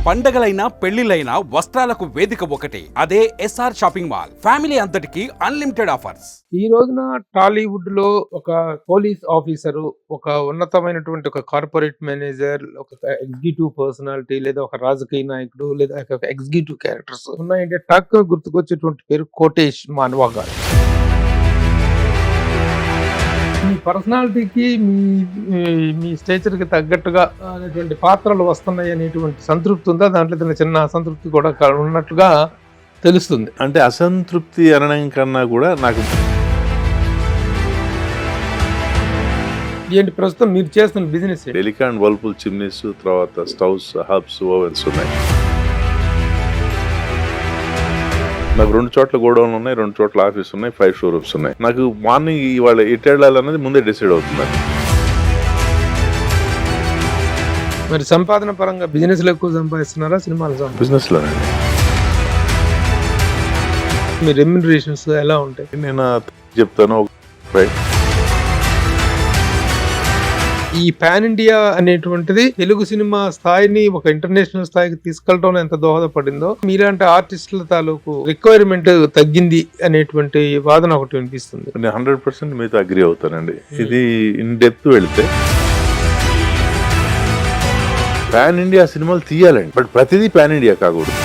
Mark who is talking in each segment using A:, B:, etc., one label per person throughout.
A: పండగలైనా పెళ్లిలైనా వస్త్రాలకు వేదిక ఒకటే, అదే ఎస్ఆర్ షాపింగ్ మాల్. ఫ్యామిలీ అంతటికి అన్లిమిటెడ్ ఆఫర్స్.
B: ఈ రోజున టాలీవుడ్ లో ఒక పోలీస్ ఆఫీసరు, ఒక ఉన్నతమైనటువంటి ఒక కార్పొరేట్ మేనేజర్, ఒక ఎగ్జిక్యూటివ్ పర్సనాలిటీ, లేదా ఒక రాజకీయ నాయకుడు, లేదా ఒక ఎగ్జిక్యూటివ్ క్యారెక్టర్స్ ఉన్నాయంటే టక్ గుర్తుకొచ్చేటువంటి పేరు కోటేష్ మానవా గారు. మీ పర్సనాలిటీకి మీ స్టేచర్ కి తగ్గట్టుగా అనేటువంటి పాత్రలు వస్తున్నాయి అనేటువంటి సంతృప్తి ఉందా? దాంట్లో ఏదైనా చిన్న అసంతృప్తి కూడా ఉన్నట్లుగా తెలుస్తుంది.
C: అంటే అసంతృప్తి అనడం కన్నా కూడా నాకు
B: ఏంటి ప్రస్తుతం మీరు చేస్తున్న బిజినెస్?
C: డెలికాండ్ వర్ల్పూల్ చిమ్నీస్, తర్వాత స్టవ్స్, హబ్స్, ఓవెన్స్ ఉన్నాయి. నాకు 2 చోట్ల గోడౌన్లు ఉన్నాయి, 2 చోట్ల ఆఫీస్ ఉన్నాయి, 5 షోరూమ్స్ ఉన్నాయి. నాకు మార్నింగ్ ఇవాళ ఎటు వెళ్ళాలన్నది ముందే డిసైడ్ అవుతుంది.
B: మరి సంపాదన పరంగా బిజినెస్ లో ఎక్కువ సంపాదిస్తున్నారా, సినిమాలు?
C: బిజినెస్ లోనండి.
B: మీ రెమ్యునరేషన్స్ ఎలా ఉంటాయి?
C: నేను చెప్తాను.
B: ఈ పాన్ ఇండియా అనేటువంటిది తెలుగు సినిమా స్థాయిని ఒక ఇంటర్నేషనల్ స్థాయికి తీసుకెళ్ళడం ఎంత దోహదపడిందో, మీలాంటి ఆర్టిస్టుల తాలూకు రిక్వైర్మెంట్ తగ్గింది అనేటువంటి వాదన ఒకటి వినిపిస్తుంది.
C: నేను 100% మీతో అగ్రి అవుతానండి. ఇది ఇన్ డెప్త్ వెళితే పాన్ ఇండియా సినిమాలు తీయాలండి, బట్ ప్రతిదీ పాన్ ఇండియా కాకూడదు.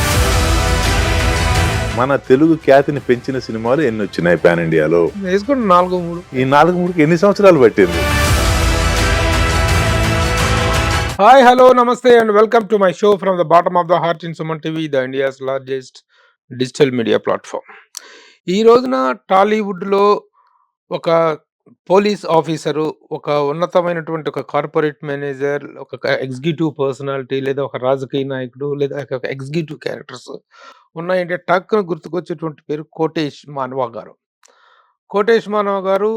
C: మన తెలుగు ఖ్యాతిని పెంచిన సినిమాలు ఎన్ని వచ్చినాయి పాన్ ఇండియాలో?
B: వేసుకోండి 4-3.
C: ఈ 4-3కి ఎన్ని సంవత్సరాలు పట్టింది?
B: హాయ్, హలో, నమస్తే and welcome to my show from the bottom of the heart in Suman TV, the India's largest digital media platform. ఈ రోజున టాలీవుడ్లో ఒక పోలీస్ ఆఫీసరు, ఒక ఉన్నతమైనటువంటి ఒక కార్పొరేట్ మేనేజర్, ఒక ఎగ్జిక్యూటివ్ పర్సనాలిటీ, లేదా ఒక రాజకీయ నాయకుడు, లేదా ఒక ఎగ్జిక్యూటివ్ క్యారెక్టర్స్ ఉన్నాయంటే టక్ గుర్తుకొచ్చేటువంటి పేరు కోటేష్ మానవా గారు. కోటేష్ మానవా గారు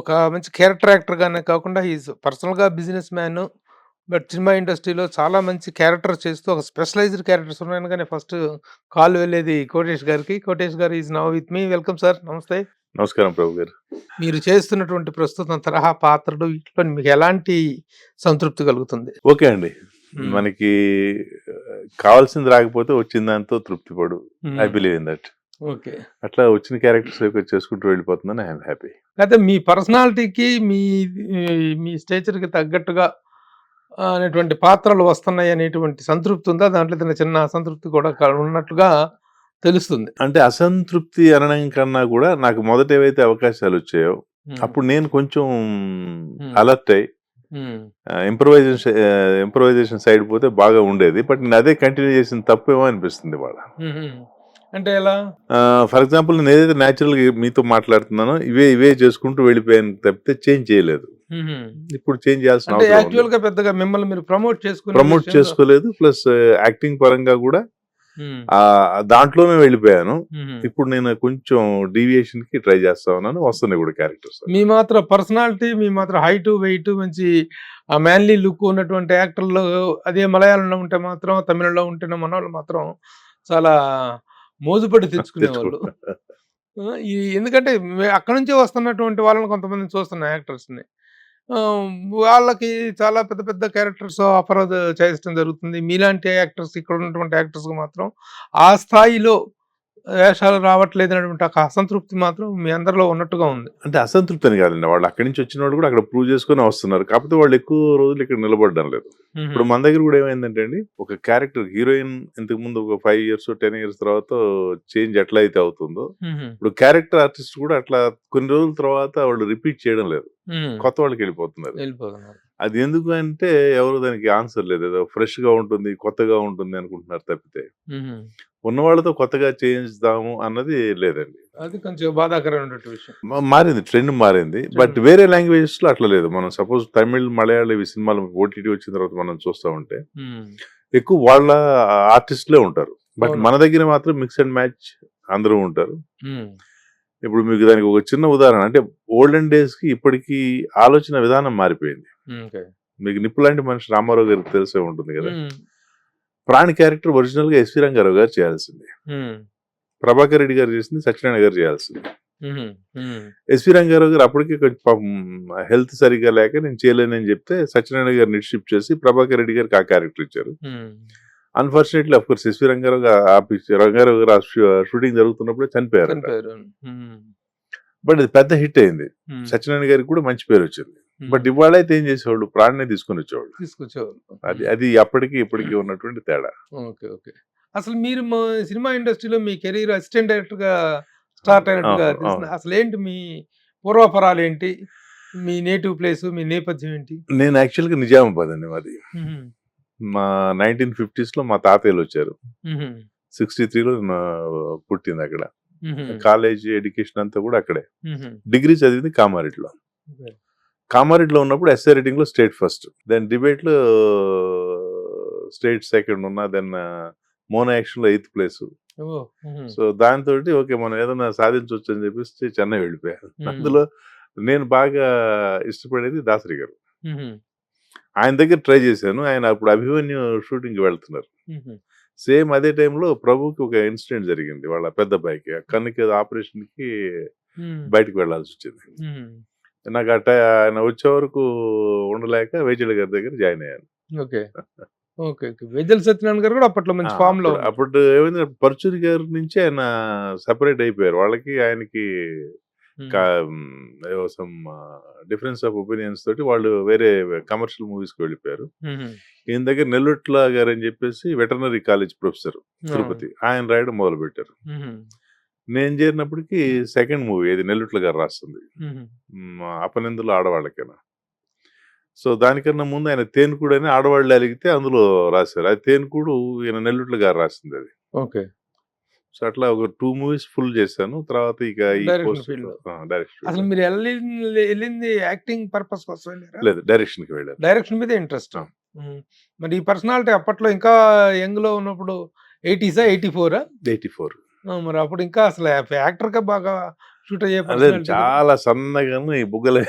B: ఒక మంచి క్యారెక్టర్ యాక్టర్గానే కాకుండా ఈజ్ పర్సనల్గా బిజినెస్ మ్యాన్, బట్ సినిమా ఇండస్ట్రీలో చాలా మంచి క్యారెక్టర్ చేస్తూ ఒక స్పెషలైజ్డ్ క్యారెక్టర్స్ ఉన్నాయని. కానీ ఫస్ట్ కాల్ వెళ్ళేది కోటేష్ గారికి. కోటేష్ గారు is now with me. Welcome sir. నమస్తే.
C: నమస్కారం ప్రభు గారు.
B: మీరు చేస్తున్నటువంటి ప్రస్తుతం తరహా పాత్రలు వీటిలో మీకు ఎలాంటి సంతృప్తి కలుగుతుంది?
C: ఓకే అండి, మనకి కావాల్సింది రాకపోతే వచ్చిన దాంతో తృప్తి పడు. I believe in that.
B: Okay,
C: అట్లా వచ్చిన క్యారెక్టర్స్ చేసుకుంటూ వెళ్ళిపోతుందని ఐఎమ్ హ్యాపీ.
B: అయితే మీ పర్సనాలిటీకి మీ స్టేచర్ కి తగ్గట్టుగా అనేటువంటి పాత్రలు వస్తున్నాయి అనేటువంటి సంతృప్తి ఉందా? దాంట్లో ఏదైనా చిన్న అసంతృప్తి కూడా ఉన్నట్లుగా తెలుస్తుంది.
C: అంటే అసంతృప్తి అనడం కన్నా కూడా నాకు మొదట ఏవైతే అవకాశాలు వచ్చాయో అప్పుడు నేను కొంచెం అలర్ట్ అయ్యి ఇంప్రూవైజేషన్ సైడ్ పోతే బాగా ఉండేది. బట్ నేను అదే కంటిన్యూ చేసిన తప్పేమో అనిపిస్తుంది వాళ్ళ.
B: అంటే ఎలా?
C: ఫర్ ఎగ్జాంపుల్ నేను ఏదైతే న్యాచురల్ గా మీతో మాట్లాడుతున్నానో ఇవే చేసుకుంటూ వెళ్ళిపోయాను తప్పితే చేంజ్ చేయలేదు. ఇప్పుడు చేంజ్ చేయాల్సిన
B: యాక్చువల్ గా పెద్దగా మిమ్మల్ని మీరు ప్రమోట్
C: చేసుకోలేదు. ప్లస్ యాక్టింగ్ పరంగా కూడా దాంట్లోనే వెళ్ళిపోయాను. ఇప్పుడు నేను కొంచెం డీవియేషన్ కి ట్రై చేస్తా ఉన్నాను. వస్తున్నాయి కూడా క్యారెక్టర్స్.
B: మీ మాత్రం పర్సనాలిటీ, మీ మాత్రం హైట్, వెయిట్, మంచి మ్యాన్లీ లుక్ ఉన్నటువంటి యాక్టర్లు అదే మలయాళంలో ఉంటే మాత్రం, తమిళలో ఉంటేనే మన వాళ్ళు మాత్రం చాలా మోజుపడి తెచ్చుకునేవాళ్ళు. ఎందుకంటే అక్కడ నుంచే వస్తున్నటువంటి వాళ్ళని కొంతమందిని చూస్తున్న యాక్టర్స్ని, వాళ్ళకి చాలా పెద్ద పెద్ద క్యారెక్టర్స్ ఆఫర్ చేయడం జరుగుతుంది. మీలాంటి యాక్టర్స్, ఇక్కడ ఉన్నటువంటి యాక్టర్స్ మాత్రం ఆ స్థాయిలో వేషాలు రావట్లేదు అనేటువంటి ఒక అసంతృప్తి మాత్రం మీ అందరిలో ఉన్నట్టుగా ఉంది.
C: అంటే అసంతృప్తి అని కాదండి, వాళ్ళు అక్కడి నుంచి వచ్చిన వాళ్ళు కూడా అక్కడ ప్రూవ్ చేసుకుని వస్తున్నారు. కాకపోతే వాళ్ళు ఎక్కువ రోజులు ఇక్కడ నిలబడడం లేదు. ఇప్పుడు మన దగ్గర కూడా ఏమైందంటే అండి, ఒక క్యారెక్టర్ హీరోయిన్ ఇంతకు ముందు ఒక 5 years 10 years తర్వాత చేంజ్ ఎట్లా అయితే అవుతుందో, ఇప్పుడు క్యారెక్టర్ ఆర్టిస్ట్ కూడా అట్లా కొన్ని రోజుల తర్వాత వాళ్ళు రిపీట్ చేయడం లేదు, కొత్త వాళ్ళకి వెళ్ళిపోతున్నారు. అది ఎందుకు అంటే ఎవరు దానికి ఆన్సర్ లేదు. ఏదో ఫ్రెష్ గా ఉంటుంది, కొత్తగా ఉంటుంది అనుకుంటున్నారు తప్పితే ఉన్న వాళ్ళతో కొత్తగా చేంజ్దాము అన్నది లేదండి.
B: అది కొంచెం బాధాకరమైన విషయం.
C: మారింది, ట్రెండ్ మారింది. బట్ వేరే లాంగ్వేజెస్ లో అట్లా లేదు. మనం సపోజ్ తమిళ్, మలయాళ ఇవి సినిమాలు ఓటీటీ వచ్చిన తర్వాత మనం చూస్తా ఉంటే ఎక్కువ వాళ్ళ ఆర్టిస్టులే ఉంటారు. బట్ మన దగ్గర మాత్రం మిక్స్ అండ్ మ్యాచ్ అందరూ ఉంటారు. ఇప్పుడు మీకు దానికి ఒక చిన్న ఉదాహరణ అంటే, ఓల్డెన్ డేస్ కి ఇప్పటికి ఆలోచన విధానం మారిపోయింది. మీకు నిప్పు లాంటి మనిషి రామారావు గారికి తెలిసే ఉంటుంది కదా. ప్రాణి క్యారెక్టర్ ఒరిజినల్ గా ఎస్వి రంగారావు గారు చేయాల్సింది, ప్రభాకర్ రెడ్డి గారు చేసింది సత్యనారాయణ గారు చేయాల్సింది. ఎస్వి రంగారావు గారు అప్పటికే కొంచెం హెల్త్ సరిగ్గా లేక నేను చేయలేనని చెప్తే సత్యనారాయణ గారిని షిఫ్ట్ చేసి ప్రభాకర్ రెడ్డి గారికి ఆ క్యారెక్టర్ ఇచ్చారు. Unfortunately of course SV Rangarao Rangarao గారు షూటింగ్ జరుగుతున్నప్పుడే చనిపోయారు.
B: చనిపోయారు.
C: బట్ ఇది పెద్ద హిట్ అయింది. సత్యనారాయణ గారికి కూడా మంచి పేరు వచ్చింది. బట్ ఇవాళ అయితే ఏం చేసేవాళ్ళు, ప్రాణనే తీసుకొని వచ్చేవాళ్ళు.
B: తీసుకొచ్చేవాళ్ళు.
C: అది అప్పటికి ఇప్పటికి ఉన్నటువంటి తేడా.
B: Okay, okay. అసలు మీరు సినిమా ఇండస్ట్రీలో మీ కెరీర్ అసిస్టెంట్ డైరెక్టర్ గా స్టార్ట్ అయినట్టుగా తెలిసిన అసలు ఏంటి మీ పూర్వపరాలు ఏంటి, మీ నేటివ్ ప్లేస్, మీ నేపథ్యం ఏంటి?
C: నేను యాక్చువల్గా నిజామాబాద్ అండి మాది. మా 1950s లో మా తాతయ్యలు వచ్చారు. 63లో పుట్టింది అక్కడ. కాలేజ్ ఎడ్యుకేషన్ అంతా కూడా అక్కడే. డిగ్రీ చదివింది కామారెడ్డిలో. కామారెడ్డిలో ఉన్నప్పుడు ఎస్ఐ రైటింగ్ లో స్టేట్ ఫస్ట్, దెన్ డిబేట్ లో స్టేట్ సెకండ్ ఉన్నా, దెన్ మోనో యాక్షన్ లో 8th ప్లేస్. సో దాంతో ఓకే మనం ఏదైనా సాధించవచ్చు అని చెప్పేసి చెన్నై వెళ్ళిపోయాను. అందులో నేను బాగా ఇష్టపడేది దాసరి గారు. ఆయన దగ్గర ట్రై చేశాను. ఆయన అప్పుడు అభిమన్యు షూటింగ్ వెళ్తున్నారు. సేమ్ అదే టైంలో ప్రభుకి ఒక ఇన్సిడెంట్ జరిగింది. వాళ్ళ పెద్ద అబ్బాయికి కన్నుకి ఆపరేషన్ కి బయటకు వెళ్లాల్సి వచ్చింది. నాకు ఆయన వచ్చే వరకు ఉండలేక వేజల్ గారి దగ్గర జాయిన్ అయ్యాను.
B: Okay, okay. వేజల్ సత్యనారాయణ గారు కూడా అప్పట్లో మంచి ఫామ్ లో.
C: అప్పుడు ఏమైంది, పరుచూరి గారి నుంచి ఆయన సెపరేట్ అయిపోయారు. వాళ్ళకి ఆయనకి సమ్ డిఫరెన్స్ ఆఫ్ ఒపీనియన్స్ తోటి వాళ్ళు వేరే కమర్షియల్ మూవీస్ కి వెళ్ళిపోయారు. ఈయన దగ్గర నెల్లుట్ల గారు అని చెప్పేసి వెటర్నరీ కాలేజ్ ప్రొఫెసర్ తిరుపతి, ఆయన రాయడం మొదలు పెట్టారు. నేను చేరినప్పటికీ సెకండ్ మూవీ ఇది నెల్లుట్ల గారు రాస్తుంది, అపనిందులు ఆడవాళ్ళకేనా. సో దానికన్నా ముందు ఆయన తేనుకూడు అని ఆడవాళ్ళు అలిగితే అందులో రాశారు. అది తేనుకూడు ఈయన నెల్లుట్ల గారు రాసింది అది.
B: ఓకే.
C: సో అట్లా ఒక 2 మూవీస్ ఫుల్ చేశాను. తర్వాత ఇక
B: డైరెక్షన్. అసలు మీరు వెళ్ళింది యాక్టింగ్ పర్పస్ కోసం
C: లేదు, డైరెక్షన్ కి వెళ్ళారు.
B: డైరెక్షన్ మీద ఇంట్రెస్ట్. మరి ఈ పర్సనాలిటీ అప్పట్లో ఇంకా యంగ్ లో ఉన్నప్పుడు 80s 84 మరి అప్పుడు ఇంకా అసలు యాక్టర్ గా బాగా షూట్ అయ్యే
C: చాలా సన్నగాను ఈ బుగ్గలే.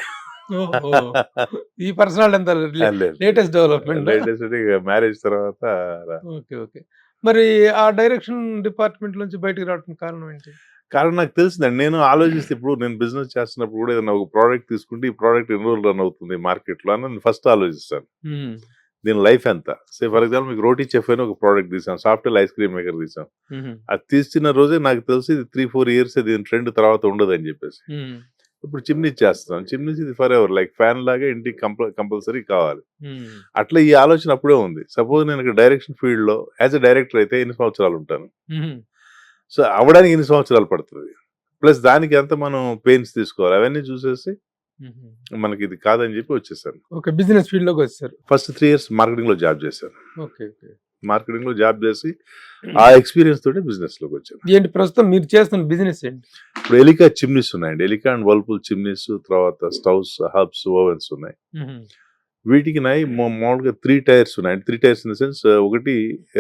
B: ఈ పర్సనాలిటీ అంతా లేటెస్ట్ డెవలప్మెంట్,
C: మ్యారేజ్ తర్వాత.
B: Okay, okay. మరి ఆ డైరెక్షన్ డిపార్ట్మెంట్ నుంచి బయటకు రావడానికి కారణం ఏంటి?
C: కారణం నాకు తెలిసిందండి. నేను ఆలోచిస్తే ఇప్పుడు నేను బిజినెస్ చేస్తున్నప్పుడు కూడా ఏదైనా ఒక ప్రోడక్ట్ తీసుకుంటే ఈ ప్రోడక్ట్ ఎన్ని రోజులు రన్ అవుతుంది మార్కెట్ లో అని నేను ఫస్ట్ ఆలోచిస్తాను. దీని లైఫ్ ఎంత. ఫర్ ఎగ్జాంపుల్ మీకు రోటీ చెఫ్ అని ఒక ప్రోడక్ట్ తీసాం, సాఫ్ట్వేర్ ఐస్ క్రీమ్ మేకర్ తీసాం. అది తీసిన రోజే నాకు తెలిసి 3-4 years దీని ట్రెండ్ తర్వాత ఉండదు అని చెప్పేసి ఇప్పుడు చిమ్నీ చేస్తాం. చిమ్నీస్ ఇది ఫర్ ఎవర్, లైక్ ఫ్యాన్ లాగా ఇంటికి కంపల్సరీ కావాలి. అట్లా ఈ ఆలోచన అప్పుడే ఉంది. సపోజ్ నేను డైరెక్షన్ ఫీల్డ్ లో యాజ్ ఎ డైరెక్టర్ అయితే ఎన్ని సంవత్సరాలు ఉంటాను, సో అవడానికి ఎన్ని సంవత్సరాలు పడుతుంది, ప్లస్ దానికి ఎంత మనం పెయిన్స్ తీసుకోవాలి, అవన్నీ చూసేసి మనకి ఇది కాదని చెప్పి వచ్చేసాను.
B: ఓకే, బిజినెస్ ఫీల్డ్ లోకి వచ్చారు.
C: ఫస్ట్ 3 years మార్కెటింగ్ లో జాబ్ చేశాను.
B: Okay, okay.
C: మార్కెటింగ్ లో జాబ్ చేసి ఆ ఎక్స్పీరియన్స్ తోటి బిజినెస్ లోకి వచ్చాను.
B: ఏంటి ప్రస్తుతం మీరు చేస్తున్న బిజినెస్ ఏంటి?
C: ఇప్పుడు ఎలికా చిమ్నీస్ ఉన్నాయండి. ఎలికా అండ్ వర్ల్పూల్ చిమ్నీస్, తర్వాత స్టవ్స్, హబ్స్, ఓవెన్స్ ఉన్నాయి. వీటికి మామూలుగా 3 tiers ఉన్నాయి. 3 tiers ఇన్ ద సెన్స్, ఒకటి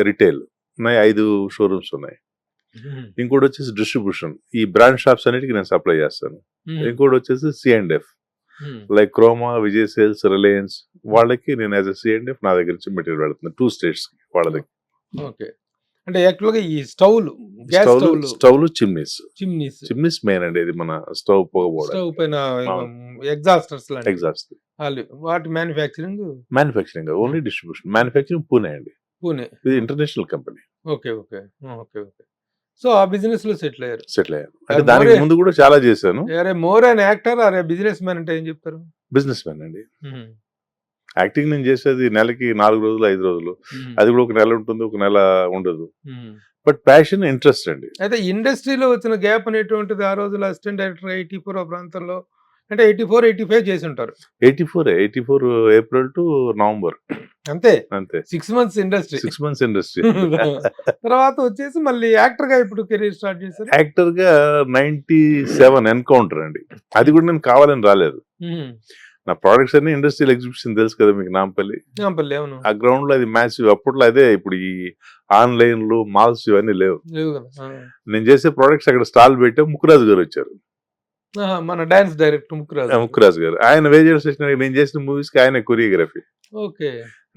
C: రిటైల్ ఉన్నాయి, 5 షోరూమ్స్ ఉన్నాయి. ఇంకోటి వచ్చేసి డిస్ట్రిబ్యూషన్, ఈ బ్రాండ్ షాప్స్ అన్నిటికీ నేను సప్లై చేస్తాను. ఇంకోటి వచ్చేసి C&F, like Croma, Vijay sales, Reliance వాళ్ళకి నేను యాజ్ ఎ C&F నా దగ్గర నుంచి మెటీరియల్ పెడుతున్నాను 2 states వాళ్ళ దగ్గర.
B: ఓకే, అంటే యాక్చువల్గా ఈ స్టవ్లు చిమ్నీస్
C: మెయిన్ అండి. ఇది మన స్టవ్ పొగబోవడం,
B: స్టవ్ పైన ఎగ్జాస్టర్స్
C: ఎగ్జాస్ట్,
B: వాటి manufacturing
C: only distribution. Manufacturing Pune అండి, ఇది international company.
B: Okay, okay, okay, okay. So ఆ బిజినెస్ లో సెటిల్ అయ్యారు.
C: అంటే దానికి ముందు కూడా చాలా చేశాను.
B: More an actor or business man అంటే ఏం చెప్తారు?
C: బిజినెస్ మ్యాన్ అండి. యాక్టింగ్ నేను చేసేది నెలకి 4 రోజులు 5 రోజులు, అది కూడా ఒక నెల ఉంటుంది, ఒక నెల ఉండదు. బట్ ప్యాషన్, ఇంట్రెస్ట్ అండి.
B: అయితే ఇండస్ట్రీలో వచ్చిన గ్యాప్ అనేటువంటిది ఆ రోజుల్లో అసిస్టెంట్ డైరెక్టర్ 84 ప్రాంతంలో అంటే 84-85 చేసి ఉంటారు.
C: 84 ఏప్రిల్ టు నవంబర్
B: అంతే.
C: 6
B: months ఇండస్ట్రీ.
C: 6 months industry.
B: తర్వాత వచ్చేసి మళ్ళీ యాక్టర్ గా ఇప్పుడు కెరీర్ స్టార్ట్ చేశారు.
C: యాక్టర్ గా 97 ఎన్కౌంటర్ అండి. అది కూడా నేను కావాలని రాలేదు. నా ప్రొడక్ట్స్ అన్ని ఇండస్ట్రియల్ ఎగ్జిబిషన్ తెలుసు కదా మీకు, నాంపల్లి.
B: అవును.
C: ఆ గ్రౌండ్ లో అది మ్యాసివ్. అప్పట్లో అదే, ఇప్పుడు ఈ ఆన్లైన్లు, మాల్స్ ఇవన్నీ లేవు. నేను చేసే ప్రొడక్ట్స్ అక్కడ స్టాల్ పెట్టా. ముక్కురాజు గారు వచ్చారు,
B: మన డాన్స్ డైరెక్టర్
C: ముక్కురాజు గారు. ఆయన వేజల్ స్టేషన్, నేను చేసిన మూవీస్ కి ఆయన కొరియోగ్రఫీ.
B: ఓకే.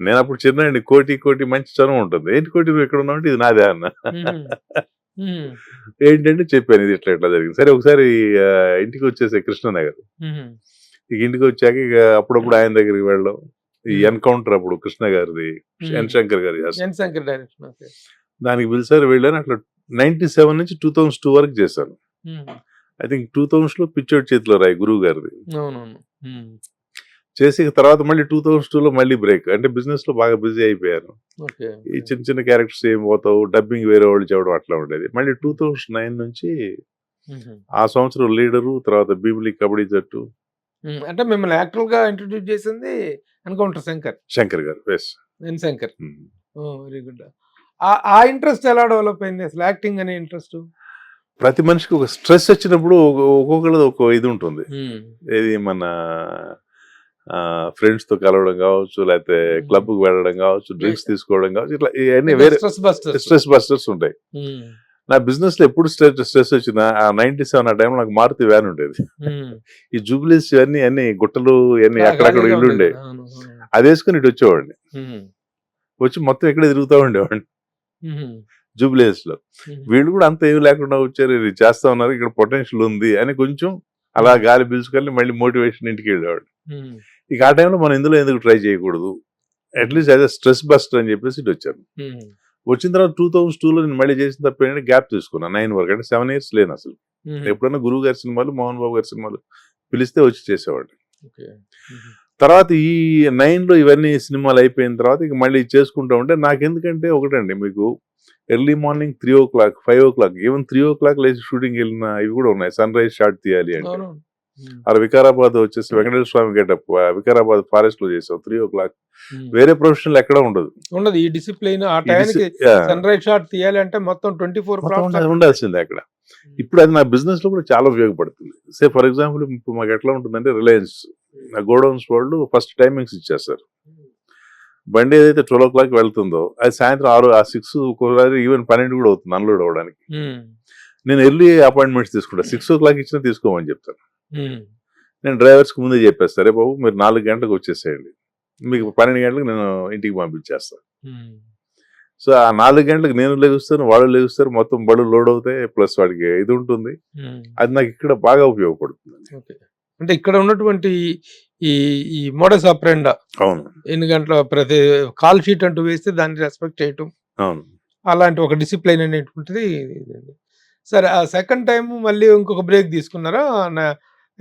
C: నేను అప్పుడు చిన్న కోటి మంచి చనువు ఉంటుంది. ఏంటి కోటి నువ్వు ఎక్కడ ఉన్నావు అంటే, ఇది నాదే అన్న. ఏంటంటే చెప్పాను, ఇది ఇట్లా జరిగింది. సరే ఒకసారి ఇంటికి వచ్చేసే కృష్ణనగర్, ఇక ఇంటికి వచ్చాక ఇక అప్పుడప్పుడు ఆయన దగ్గరికి వెళ్ళడం, ఈ ఎన్కౌంటర్ అప్పుడు కృష్ణ గారిది, ఎన్ శంకర్ గారి చేస్తారు.
B: ఎన్ శంకర్ డైరెక్షన్. ఓకే.
C: దానికి పిలిచారు, వెళ్ళాను. అట్లా 97 నుంచి 2002 వరకు చేశాను. ఐ థింక్ 2000 లో పిచ్చోడి చేతిలో రాయి గురువు గారిది
B: అవునవును.
C: చేసి తర్వాత మళ్ళీ 2002 లో మళ్ళీ బ్రేక్. అంటే బిజినెస్ లో బాగా బిజీ అయిపోయాను.
B: ఓకే.
C: ఈ చిన్న చిన్న క్యారెక్టర్స్ ఏం పోతావు, డబ్బింగ్ వేరే వాళ్ళు చెప్పడం అట్లా ఉండేది. మళ్ళీ 2009 నుంచి ఆ సంవత్సరం లీడరు, తర్వాత భీమిలి కబడ్డీ జట్టు.
B: అంటే మిమ్మల్ని యాక్టర్ గా ఇంట్రడ్యూస్ చేసింది ఎన్కౌంటర్ శంకర్.
C: శంకర్ గారు S.
B: N Shankar. Very good. ఆ ఇంట్రెస్ట్ ఎలా డెవలప్ అయింది అసలు యాక్టింగ్ అనే ఇంట్రెస్ట్?
C: ప్రతి మనిషికి ఒక స్ట్రెస్ వచ్చినప్పుడు ఒక్కొక్కరిది ఒక ఇది ఉంటుంది. ఏది మన ఫ్రెండ్స్ తో కలవడం కావచ్చు, లేకపోతే క్లబ్ కు వెళ్ళడం కావచ్చు, డ్రింక్స్ తీసుకోవడం కావచ్చు, ఇట్లా ఇవన్నీ వేరే స్ట్రెస్ బస్టర్స్ ఉంటాయి. నా బిజినెస్ లో ఎప్పుడు స్ట్రెస్ వచ్చినా ఆ 97 ఆ టైంలో నాకు మారుతి వ్యాన్ ఉండేది. ఈ జూబ్లీస్ ఇవన్నీ అన్ని గుట్టలు ఇవన్నీ అక్కడక్కడ ఇల్లు ఉండే, అది వేసుకుని ఇటు వచ్చేవాడిని. వచ్చి మొత్తం ఎక్కడ తిరుగుతూ ఉండేవాడిని జూబ్లీస్ లో. వీళ్ళు కూడా అంత ఏమి లేకుండా వచ్చారు, ఇది చేస్తా ఉన్నారు, ఇక్కడ పొటెన్షియల్ ఉంది అని కొంచెం అలా గాలి పీల్చుకొని మళ్ళీ మోటివేషన్ ఇంటికి వెళ్ళేవాడు. ఇక ఆ టైంలో మనం ఇందులో ఎందుకు ట్రై చేయకూడదు, at least as a stress buster అని చెప్పేసి ఇటు వచ్చాను. వచ్చిన తర్వాత 2002 లో నేను మళ్ళీ చేసిన తప్ప ఏంటంటే గ్యాప్ తీసుకున్నాను 9 వరకు. అంటే 7 years లేను అసలు. ఎప్పుడైనా గురువు గారి సినిమాలు, మోహన్ బాబు గారి సినిమాలు పిలిస్తే వచ్చి చేసేవాడిని. తర్వాత ఈ 9 లో ఇవన్నీ సినిమాలు అయిపోయిన తర్వాత ఇక మళ్ళీ చేసుకుంటా ఉంటే నాకెందుకంటే ఒకటండి, మీకు early morning 3 o'clock 5 o'clock even 3 o'clock లేచి షూటింగ్ వెళ్ళిన ఇవి కూడా ఉన్నాయి. సన్ రైజ్ షాట్ తీయాలి అంటే అలా వికారాబాద్ వచ్చేసి వెంకటేశ్వర స్వామి గెటప్ వికారాబాద్ ఫారెస్ట్ లో చేసాం 3 o'clock. వేరే ప్రొఫెషనల్ ఎక్కడ ఉండదు.
B: ఈ డిసిప్లిన్ ఆ టైంకి సన్ రైజ్ షాట్ తీయాలంటే మొత్తం 24
C: ఉండాల్సిందే అక్కడ. ఇప్పుడు అది నా బిజినెస్ లో కూడా చాలా ఉపయోగపడుతుంది. సే ఫర్ ఎగ్జాంపుల్ ఇప్పుడు మాకు ఎట్లా ఉంటుందంటే, రిలయన్స్ గోడౌన్స్ వాళ్ళు ఫస్ట్ టైమింగ్స్ ఇచ్చేస్తారు. బండి ఏదైతే 12 o'clock వెళ్తుందో అది సాయంత్రం 6 ఒక్కోసారి ఈవెన్ 12 కూడా అవుతుంది అన్లోడ్ అవ్వడానికి. నేను ఎర్లీ అపాయింట్మెంట్స్ తీసుకుంటా. 6 o'clock ఇచ్చినా తీసుకోమని చెప్తాను. నేను డ్రైవర్స్కి ముందే చెప్పేస్తాను, రే బాబు మీరు 4 గంటలకు వచ్చేసేయండి, మీకు 12 గంటలకు నేను ఇంటికి పంపించేస్తాను. సో ఆ 4 గంటలకు నేను లెగుస్తాను, వాళ్ళు లెగుస్తారు, మొత్తం బళ్ళు లోడ్ అవుతాయి, ప్లస్ వాడికి ఇది ఉంటుంది. అది నాకు ఇక్కడ బాగా ఉపయోగపడుతుంది.
B: అంటే ఇక్కడ ఉన్నటువంటి ఈ మోడస్ ఆపరెండా,
C: అవును,
B: ఎన్ని గంటల ప్రతి కాల్ షీట్ అంటూ వేస్తే దాన్ని రెస్పెక్ట్ చేయటం,
C: అవును,
B: అలాంటి ఒక డిసిప్లైన్ అనేటువంటిది. సరే, ఆ సెకండ్ టైం మళ్ళీ ఇంకొక బ్రేక్ తీసుకున్నారా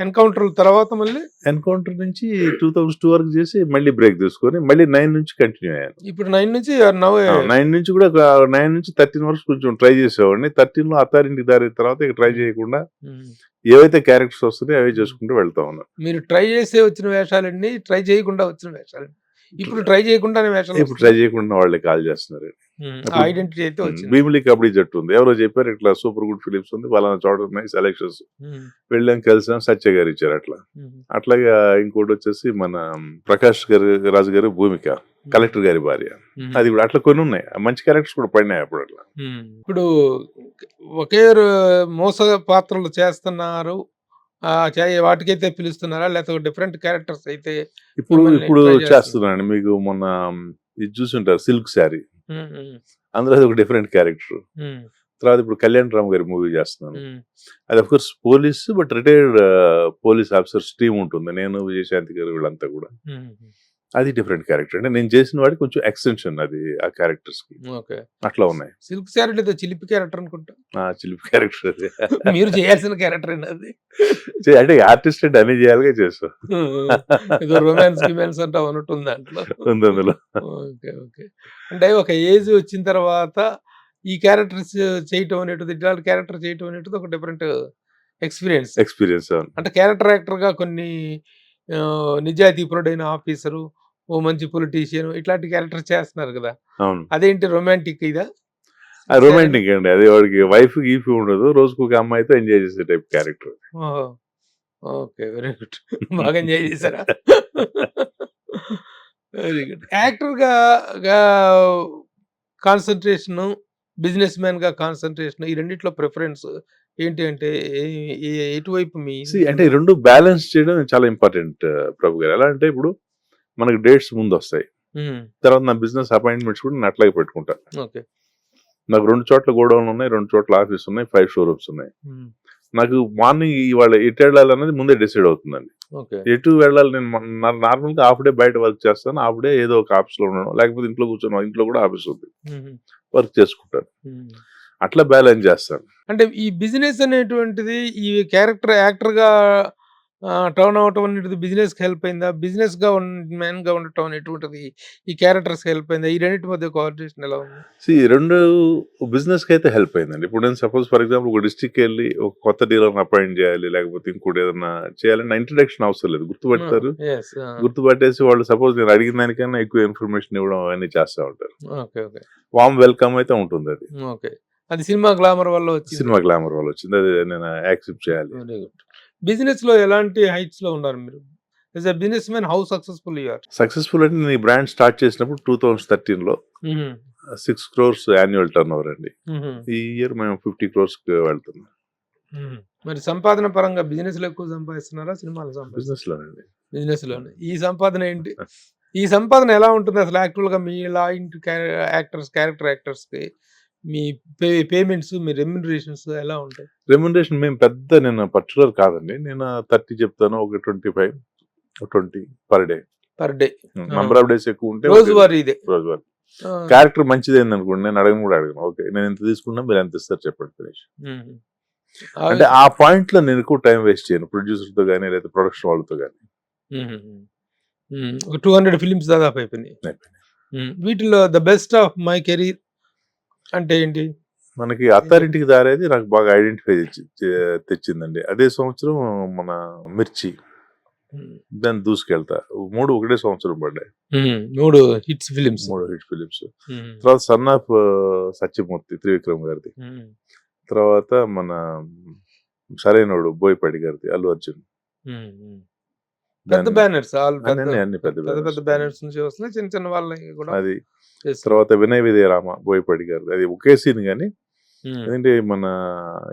B: ఎన్కౌంటర్ తర్వాత? మళ్ళీ
C: ఎన్కౌంటర్ నుంచి 2002 వరకు చేసి మళ్ళీ బ్రేక్ తీసుకొని మళ్ళీ 9 నుంచి కంటిన్యూ అయ్యాను.
B: ఇప్పుడు 9 నుంచి
C: 9 నుంచి కూడా 9 నుంచి 13 వరకు కొంచెం ట్రై చేసేవాడిని. 13 లో అత్తారింటికి దారి తర్వాత ఇక ట్రై చేయకుండా ఏవైతే క్యారెక్టర్స్ వస్తున్నాయో అవే చేసుకుంటూ వెళ్తా ఉన్నా.
B: మీరు ట్రై చేసే వచ్చిన వేషాలండి, ట్రై చేయకుండా వచ్చిన వేషాలండి. ఇప్పుడు ట్రై చేయకుండానే వేషాలు,
C: ఇప్పుడు ట్రై చేయకుండా వాళ్ళే కాల్ చేస్తున్నారు.
B: ఐడెంటిటీ అయితే వచ్చింది.
C: భీమిలి కబడ్డీ జట్టు ఉంది, ఎవరో చెప్పారు ఇట్లా సూపర్ గుడ్ ఫిలిమ్స్ ఉంది, వాళ్ళ చోట ఉన్నాయి సెలక్షన్స్, వెళ్ళాం, కలిసాం, సత్య గారు ఇచ్చారు. అట్లాగా ఇంకోటి వచ్చేసి మన ప్రకాష్ రాజు గారు భూమిక, కలెక్టర్ గారి భార్య, అది కూడా అట్లా కొన్ని ఉన్నాయి. మంచి క్యారెక్టర్స్ కూడా పడినాయి అప్పుడు. అట్లా
B: ఇప్పుడు ఒకే మోస పాత్రలు చేస్తున్నారు, వాటికైతే పిలుస్తున్నారా, లేకపోతే డిఫరెంట్ క్యారెక్టర్స్ అయితే?
C: ఇప్పుడు చేస్తున్నాను. మీకు మొన్న ఇది చూసుంటారు, సిల్క్ శారీ, అందులో అది ఒక డిఫరెంట్ క్యారెక్టర్. తర్వాత ఇప్పుడు కళ్యాణ్ రామ్ గారి మూవీ చేస్తున్నాను. అది of course police, but retired police officers team ఉంటుంది, నేను విజయశాంతి గారు వీళ్ళంతా కూడా. అది డిఫరెంట్ క్యారెక్టర్. అంటే నేను చేసిన వాడికి కొంచెం ఎక్స్టెన్షన్ అది ఆ క్యారెక్టర్స్ కి. అట్లా ఉన్నాయి.
B: సిల్క్ శారీ లేదా చిలిపి క్యారెక్టర్ అనుకుంటా.
C: చిలిపి క్యారెక్టర్ అది.
B: మీరు చేయాల్సిన క్యారెక్టర్ అది.
C: అంటే ఆర్టిస్ట్ అంటే అన్ని చేయాలిగా చేస్తాం.
B: రొమాన్స్ గిమాన్స్ అంటే ఉన్నట్టుంది దాంట్లో.
C: ఉంది అందులో.
B: ఓకే. అంటే ఒక ఏజ్ వచ్చిన తర్వాత ఈ క్యారెక్టర్స్ చేయటం అనేటిది, ఇట్లాంటి క్యారెక్టర్ చేయటం అనేటిది ఒక డిఫరెంట్ ఎక్స్పీరియన్స్. అంటే క్యారెక్టర్ యాక్టర్ గా కొన్ని నిజాయితీపరుడైన ఆఫీసరు, ఓ మంచి పొలిటీషియన్, ఇట్లాంటి క్యారెక్టర్ చేస్తున్నారు కదా. అదేంటి రొమాంటిక్ ఇదా?
C: రొమాంటిక్ అండి. అది వాడికి వైఫ్ గీఫ్ ఉండదు, రోజుకు ఒక అమ్మాయితో ఎంజాయ్ చేసే type character.
B: Okay, very good. బాగా ఎంజాయ్ చేశారా? Very good. యాక్టర్ గా కాన్సన్ట్రేషన్, బిజినెస్ మ్యాన్ గా కాన్సన్ట్రేషన్, ఈ రెండిట్లో ప్రిఫరెన్స్ ఏంటి? అంటే ఎటువైపు మీ
C: అంటే రెండు బ్యాలెన్స్ చేయడం చాలా ఇంపార్టెంట్ ప్రభు గారు. ఎలా అంటే ఇప్పుడు మనకి డేట్స్ ముందు వస్తాయి, తర్వాత నా బిజినెస్ అపాయింట్మెంట్స్ కూడా నేను అట్లాగే పెట్టుకుంటాను. నాకు 2 చోట్ల గోడౌన్లు ఉన్నాయి, 2 చోట్ల ఆఫీస్ ఉన్నాయి, 5 షోరూమ్స్ ఉన్నాయి. నాకు మార్నింగ్ ఇవాళ ఎటు వెళ్ళాలన్నది ముందే డిసైడ్ అవుతుందండి.
B: ఓకే.
C: ఎటు వెళ్ళాలి, నేను నార్మల్గా హాఫ్ డే బయట వర్క్ చేస్తాను, హాఫ్ డే ఏదో ఒక ఆఫీస్లో ఉండడం, లేకపోతే ఇంట్లో కూర్చొని, ఇంట్లో కూడా ఆఫీస్ ఉంది, వర్క్ చేసుకుంటాను. అట్లా బ్యాలెన్స్ చేస్తాను.
B: అంటే ఈ బిజినెస్ అనేటువంటిది ఈ క్యారెక్టర్ యాక్టర్‌గా టర్న్ అవ్వటం అనేటిది బిజినెస్‌కి హెల్ప్ అయిందా? బిజినెస్‌గా మ్యాన్‌గా ఉండటం అనేటువంటిది ఈ క్యారెక్టర్స్‌కి హెల్ప్ అయిందా? ఈ రెండిటి మధ్య కోఆర్డినేషన్ ఎలా ఉంది?
C: రెండు బిజినెస్కి అయితే హెల్ప్ అయిందండి. ఇప్పుడు నేను సపోజ్ ఫర్ ఎగ్జాంపుల్ ఒక డిస్ట్రిక్ట్కి వెళ్ళి ఒక కొత్త డీలర్ని అపాయింట్ చేయాలి, లేకపోతే ఇంకోటి ఏదైనా చేయాలంటే ఇంట్రడక్షన్ అవసరం లేదు, గుర్తుపడతారు.
B: యెస్.
C: గుర్తుపట్టేసి వాళ్ళు సపోజ్ నేను అడిగిన దానికన్నా ఎక్కువ ఇన్ఫర్మేషన్ ఇవ్వడం అవన్నీ చేస్తూ ఉంటారు.
B: ఓకే. ఓకే.
C: వామ్ వెల్కమ్ అయితే ఉంటుంది అది.
B: ఓకే. అది సినిమా గ్లామర్ వల్ల వచ్చింది.
C: సినిమా గ్లామర్ వల్ల వచ్చింది, అది నేను యాక్సెప్ట్ చేయాలి.
B: Very good. బిజినెస్‌లో ఎలాంటి హైట్స్‌లో ఉన్నారు మీరు? As a business man how successful you are?
C: Successful అంటే నేను ఈ బ్రాండ్ స్టార్ట్ చేసినప్పుడు 2013లో 6 crores యాన్యువల్ టర్న్ ఓవర్ అండి. ఈ ఇయర్ మేము 50 crores వెళ్తున్నాం.
B: మరి సంపాదన పరంగా బిజినెస్‌లో ఎక్కువ సంపాదిస్తున్నారా? సినిమాలో
C: బిజినెస్ లోనండి.
B: బిజినెస్‌లోనే. ఈ సంపాదన ఏంటి? ఈ సంపాదన ఎలా ఉంటుంది అసలు యాక్చువల్‌గా మీలాంటి క్యారెక్టర్ యాక్టర్స్‌కి మీ పేమెంట్స్, మీ రెమ్యునరేషన్స్ ఎలా ఉంటాయి?
C: రెమ్యునరేషన్ మేము నేను పర్టికులర్ కాదండి. నేను 30 చెప్తాను, ఒక 25, 20 per day.
B: Per day.
C: Number of days ఎక్కువ ఉంటే
B: రోజువారీ ఇదే.
C: రోజువారీ. క్యారెక్టర్ మంచిదైంది అనుకోండి, నేను అడగను కూడా అడగను. ఓకే, నేను ఎంత తీసుకున్నా, మీరు ఎంత ఇస్తారు చెప్పండి, ఫినిష్. అంటే ఆ పాయింట్ లో నేను ఎక్కువ టైం వేస్ట్ చేయను, ప్రొడ్యూసర్ తో కానీ లేదా ప్రొడక్షన్ వాళ్ళతో కానీ.
B: ఒక 200 ఫిలిమ్స్ దాదాపు అయిపోయినాయి. వీటిలో the best of my career అంటే ఏంటి?
C: మనకి అత్తారింటికి దారేది నాకు బాగా ఐడెంటిఫై తెచ్చిందండి. అదే సంవత్సరం మన మిర్చి, దాన్ని దూసుకెళ్తా, 3 ఒకటే సంవత్సరం పడ్డాయి.
B: 3 హిట్స్ ఫిలిమ్స్.
C: 3 hit films. తర్వాత సన్ ఆఫ్ సత్యమూర్తి, త్రివిక్రమ్ గారిది. తర్వాత మన సరైనోడు బోయపాటి గారిది, అల్లు అర్జున్.
B: పెద్ద బ్యానర్స్,
C: అన్ని పెద్ద
B: పెద్ద బ్యానర్స్ నుంచి వస్తున్నాయి, చిన్న చిన్న వాళ్ళని కూడా.
C: అది తర్వాత వినయ విజయ రామ, బోయపాటి గారిది. అది ఒకే సీన్ కానీ ఎందుకంటే మన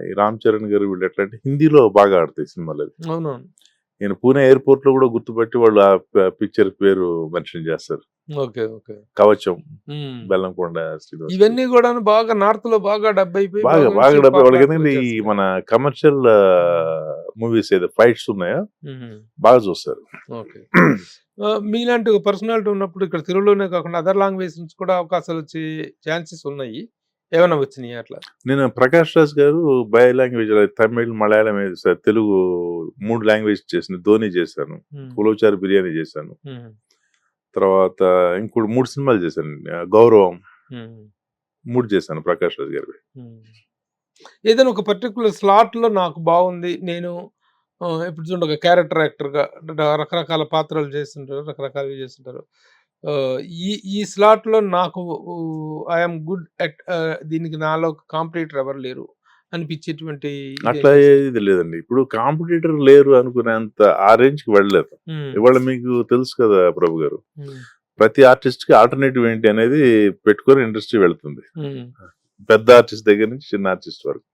C: ఈ రామ్ చరణ్ గారు వీళ్ళు ఎట్లా అంటే హిందీలో బాగా ఆడతాయి సినిమాలు. అది
B: అవునవును.
C: నేను పూణే ఎయిర్పోర్ట్ లో కూడా గుర్తుపట్టి వాళ్ళు ఆ పిక్చర్ పేరు మెన్షన్ చేస్తారు.
B: ఓకే. ఓకే.
C: కవచం, బెల్లంకొండ.
B: ఇవన్నీ కూడా బాగా నార్త్ లో బాగా డబ్బు అయిపోయి
C: బాగా డబ్బు వాళ్ళకి. ఎందుకంటే ఈ మన కమర్షియల్ మూవీస్ ఏదో ఫైట్స్ ఉన్నాయో బాగా చూస్తారు.
B: ఓకే. మీలాంటి ఒక పర్సనాలిటీ ఉన్నప్పుడు ఇక్కడ తెలుగులోనే కాకుండా అదర్ లాంగ్వేజ్ నుంచి కూడా అవకాశాలు వచ్చే ఛాన్సెస్ ఉన్నాయి, ఏమైనా వచ్చినాయి అట్లా?
C: నేను ప్రకాష్ రాజ్ గారు by language Tamil, Malayalam, Telugu 3 language చేసిన. ధోని చేశాను, ఉలవచారు బిర్యానీ చేశాను, తర్వాత ఇంకోటి 3 సినిమాలు చేశాను, గౌరవం 3 చేశాను ప్రకాష్ రాజ్ గారి.
B: ఏదైనా ఒక పర్టికులర్ స్లాట్ లో నాకు బాగుంది, నేను ఇప్పుడు చూడండి ఒక క్యారెక్టర్ యాక్టర్గా రకరకాల పాత్రలు చేస్తుంటారు, రకరకాలు చేస్తుంటారు, ఈ స్లాట్ లో నాకు ఐఎమ్ గుడ్ అట్ దీనికి నాలో కాంపిటీటర్ ఎవరు లేరు అనిపించేటువంటి
C: అట్లా ఏది లేదండి. ఇప్పుడు కాంపిటీటర్ లేరు అనుకునేంత ఆ రేంజ్ కి వెళ్ళలేదు. ఇవాళ మీకు తెలుసు కదా ప్రభు గారు, ప్రతి ఆర్టిస్ట్ కి ఆల్టర్నేటివ్ ఏంటి అనేది పెట్టుకొని ఇండస్ట్రీ వెళ్తుంది, పెద్ద ఆర్టిస్ట్ దగ్గర నుంచి చిన్న ఆర్టిస్ట్ వరకు.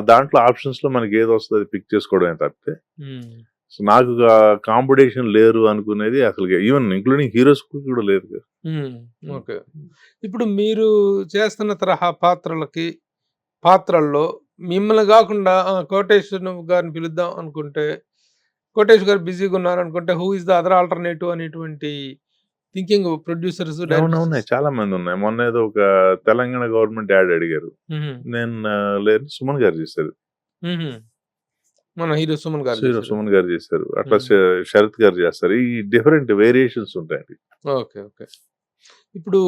C: దాంట్లో ఆప్షన్స్ లో మనకి ఏది వస్తుంది పిక్ చేసుకోవడం తప్పితే సో నాకు కాంపిటీషన్ లేరు అనుకునేది అసలు ఈవెన్ ఇంక్లూడింగ్ హీరోస్ కూడా లేదు.
B: ఓకే. ఇప్పుడు మీరు చేస్తున్న తరహా పాత్రల్లో మిమ్మల్ని కాకుండా కోటేష్ గారిని పిలుద్దాం అనుకుంటే, కోటేష్ గారు బిజీగా ఉన్నారు అనుకుంటే, who is the other alternative అనేటువంటి థింకింగ్ ప్రొడ్యూసర్స్
C: ఉన్నాయి, చాలా మంది ఉన్నాయి. మొన్న ఏదో ఒక తెలంగాణ గవర్నమెంట్ యాడ్ అడిగారు, నేను లేదు, సుమన్ గారు చేశారు,
B: మన హీరో సుమన్
C: గారు చేశారు, అట్లా శరత్ గారు చేస్తారు. ఈ డిఫరెంట్ వేరియేషన్స్ ఉంటాయండి.
B: ఓకే. ఓకే. ఇప్పుడు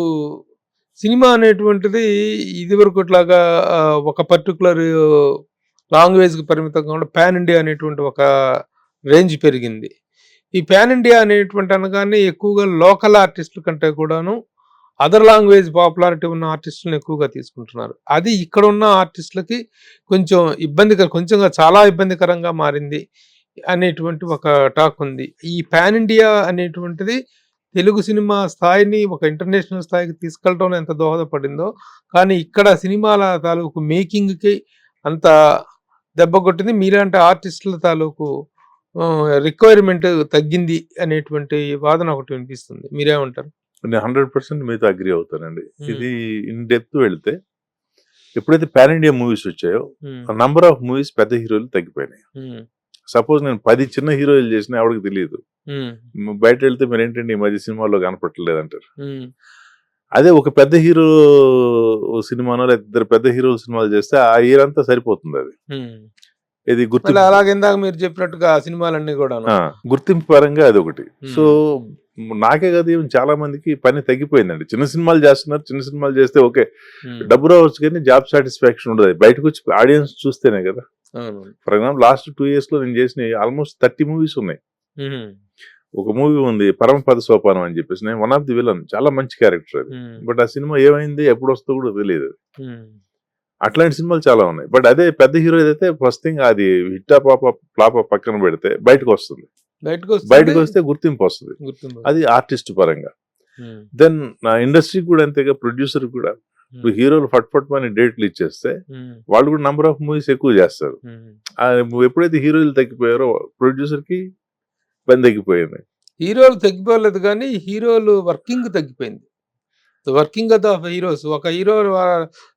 B: సినిమా అనేటువంటిది ఇది వరకుట్లాగా ఒక పర్టికులర్ లాంగ్వేజ్ కి పరిమితం కాకుండా పాన్ ఇండియా అనేటువంటి ఒక రేంజ్ పెరిగింది. ఈ పాన్ ఇండియా అనేటువంటి అనగానే ఎక్కువగా లోకల్ ఆర్టిస్టుల కంటే కూడాను అదర్ లాంగ్వేజ్ పాపులారిటీ ఉన్న ఆర్టిస్టులను ఎక్కువగా తీసుకుంటున్నారు. అది ఇక్కడ ఉన్న ఆర్టిస్టులకి కొంచెం చాలా ఇబ్బందికరంగా మారింది అనేటువంటి ఒక టాక్ ఉంది. ఈ పాన్ ఇండియా అనేటువంటిది తెలుగు సినిమా స్థాయిని ఒక ఇంటర్నేషనల్ స్థాయికి తీసుకెళ్ళడంలో ఎంత దోహదపడిందో, కానీ ఇక్కడ సినిమాల తాలూకు మేకింగ్కి అంత దెబ్బ కొట్టింది. మీలాంటి ఆర్టిస్టుల తాలూకు రిక్వైర్మెంట్ తగ్గింది అనేటువంటి వాదన ఒకటి వినిపిస్తుంది, మీరేమంటారు?
C: నేను 100% మీతో అగ్రి అవుతానండి. ఇది ఇన్ డెప్త్ వెళ్తే ఎప్పుడైతే పాన్ ఇండియా మూవీస్ వచ్చాయో నంబర్ ఆఫ్ మూవీస్ పెద్ద హీరోలు తగ్గిపోయినాయి. సపోజ్ నేను 10 చిన్న హీరోలు చేసినా ఎవరికి తెలియదు. బయట వెళ్తే మీరు ఏంటంటే ఈ మధ్య సినిమాల్లో కనపట్టలేదు అంటారు. అదే ఒక పెద్ద హీరో సినిమానో లేదా ఇద్దరు పెద్ద హీరో సినిమాలు చేస్తే ఆ ఇయర్ అంతా సరిపోతుంది. అది ఇది గుర్తింపు,
B: అలాగే ఇందాక మీరు చెప్పినట్టుగా ఆ సినిమాలన్నీ కూడా
C: గుర్తింపు పరంగా అది ఒకటి. సో నాకే కదా ఏం చాలా మందికి పని తగ్గిపోయిందండి. చిన్న సినిమాలు చేస్తున్నారు, చిన్న సినిమాలు చేస్తే ఓకే డబ్బు రావచ్చు కానీ జాబ్ సాటిస్ఫాక్షన్ ఉండదు. బయటకు వచ్చి ఆడియన్స్ చూస్తేనే కదా. ఫర్ ఎగ్జాంపుల్ లాస్ట్ 2 years లో నేను చేసిన ఆల్మోస్ట్ 30 movies ఉన్నాయి. ఒక మూవీ ఉంది పరమపద సోపానం అని చెప్పేసి, నేను వన్ ఆఫ్ ది విలన్, చాలా మంచి క్యారెక్టర్ అది. బట్ ఆ సినిమా ఏమైంది ఎప్పుడు వస్తుందో కూడా తెలియదు. అట్లాంటి సినిమాలు చాలా ఉన్నాయి. బట్ అదే పెద్ద హీరో ఏదైతే ఫస్ట్ థింగ్ అది హిట్టా పాప ఫ్లాప పక్కన పెడితే బయటకు వస్తుంది, బయటకు వస్తే గుర్తింపు వస్తుంది. అది ఆర్టిస్ట్ పరంగా. దెన్ నా ఇండస్ట్రీ కూడా అంతేగా, ప్రొడ్యూసర్ కూడా. ఇప్పుడు హీరోలు ఫట్ మని డేట్లు ఇచ్చేస్తే వాళ్ళు కూడా నంబర్ ఆఫ్ మూవీస్ ఎక్కువ చేస్తారు. ఎప్పుడైతే హీరోలు తగ్గిపోయారో ప్రొడ్యూసర్ కి పని తగ్గిపోయింది.
B: హీరోలు తగ్గిపోలేదు కానీ హీరోలు వర్కింగ్ తగ్గిపోయింది. Working of heroes. ఒక హీరో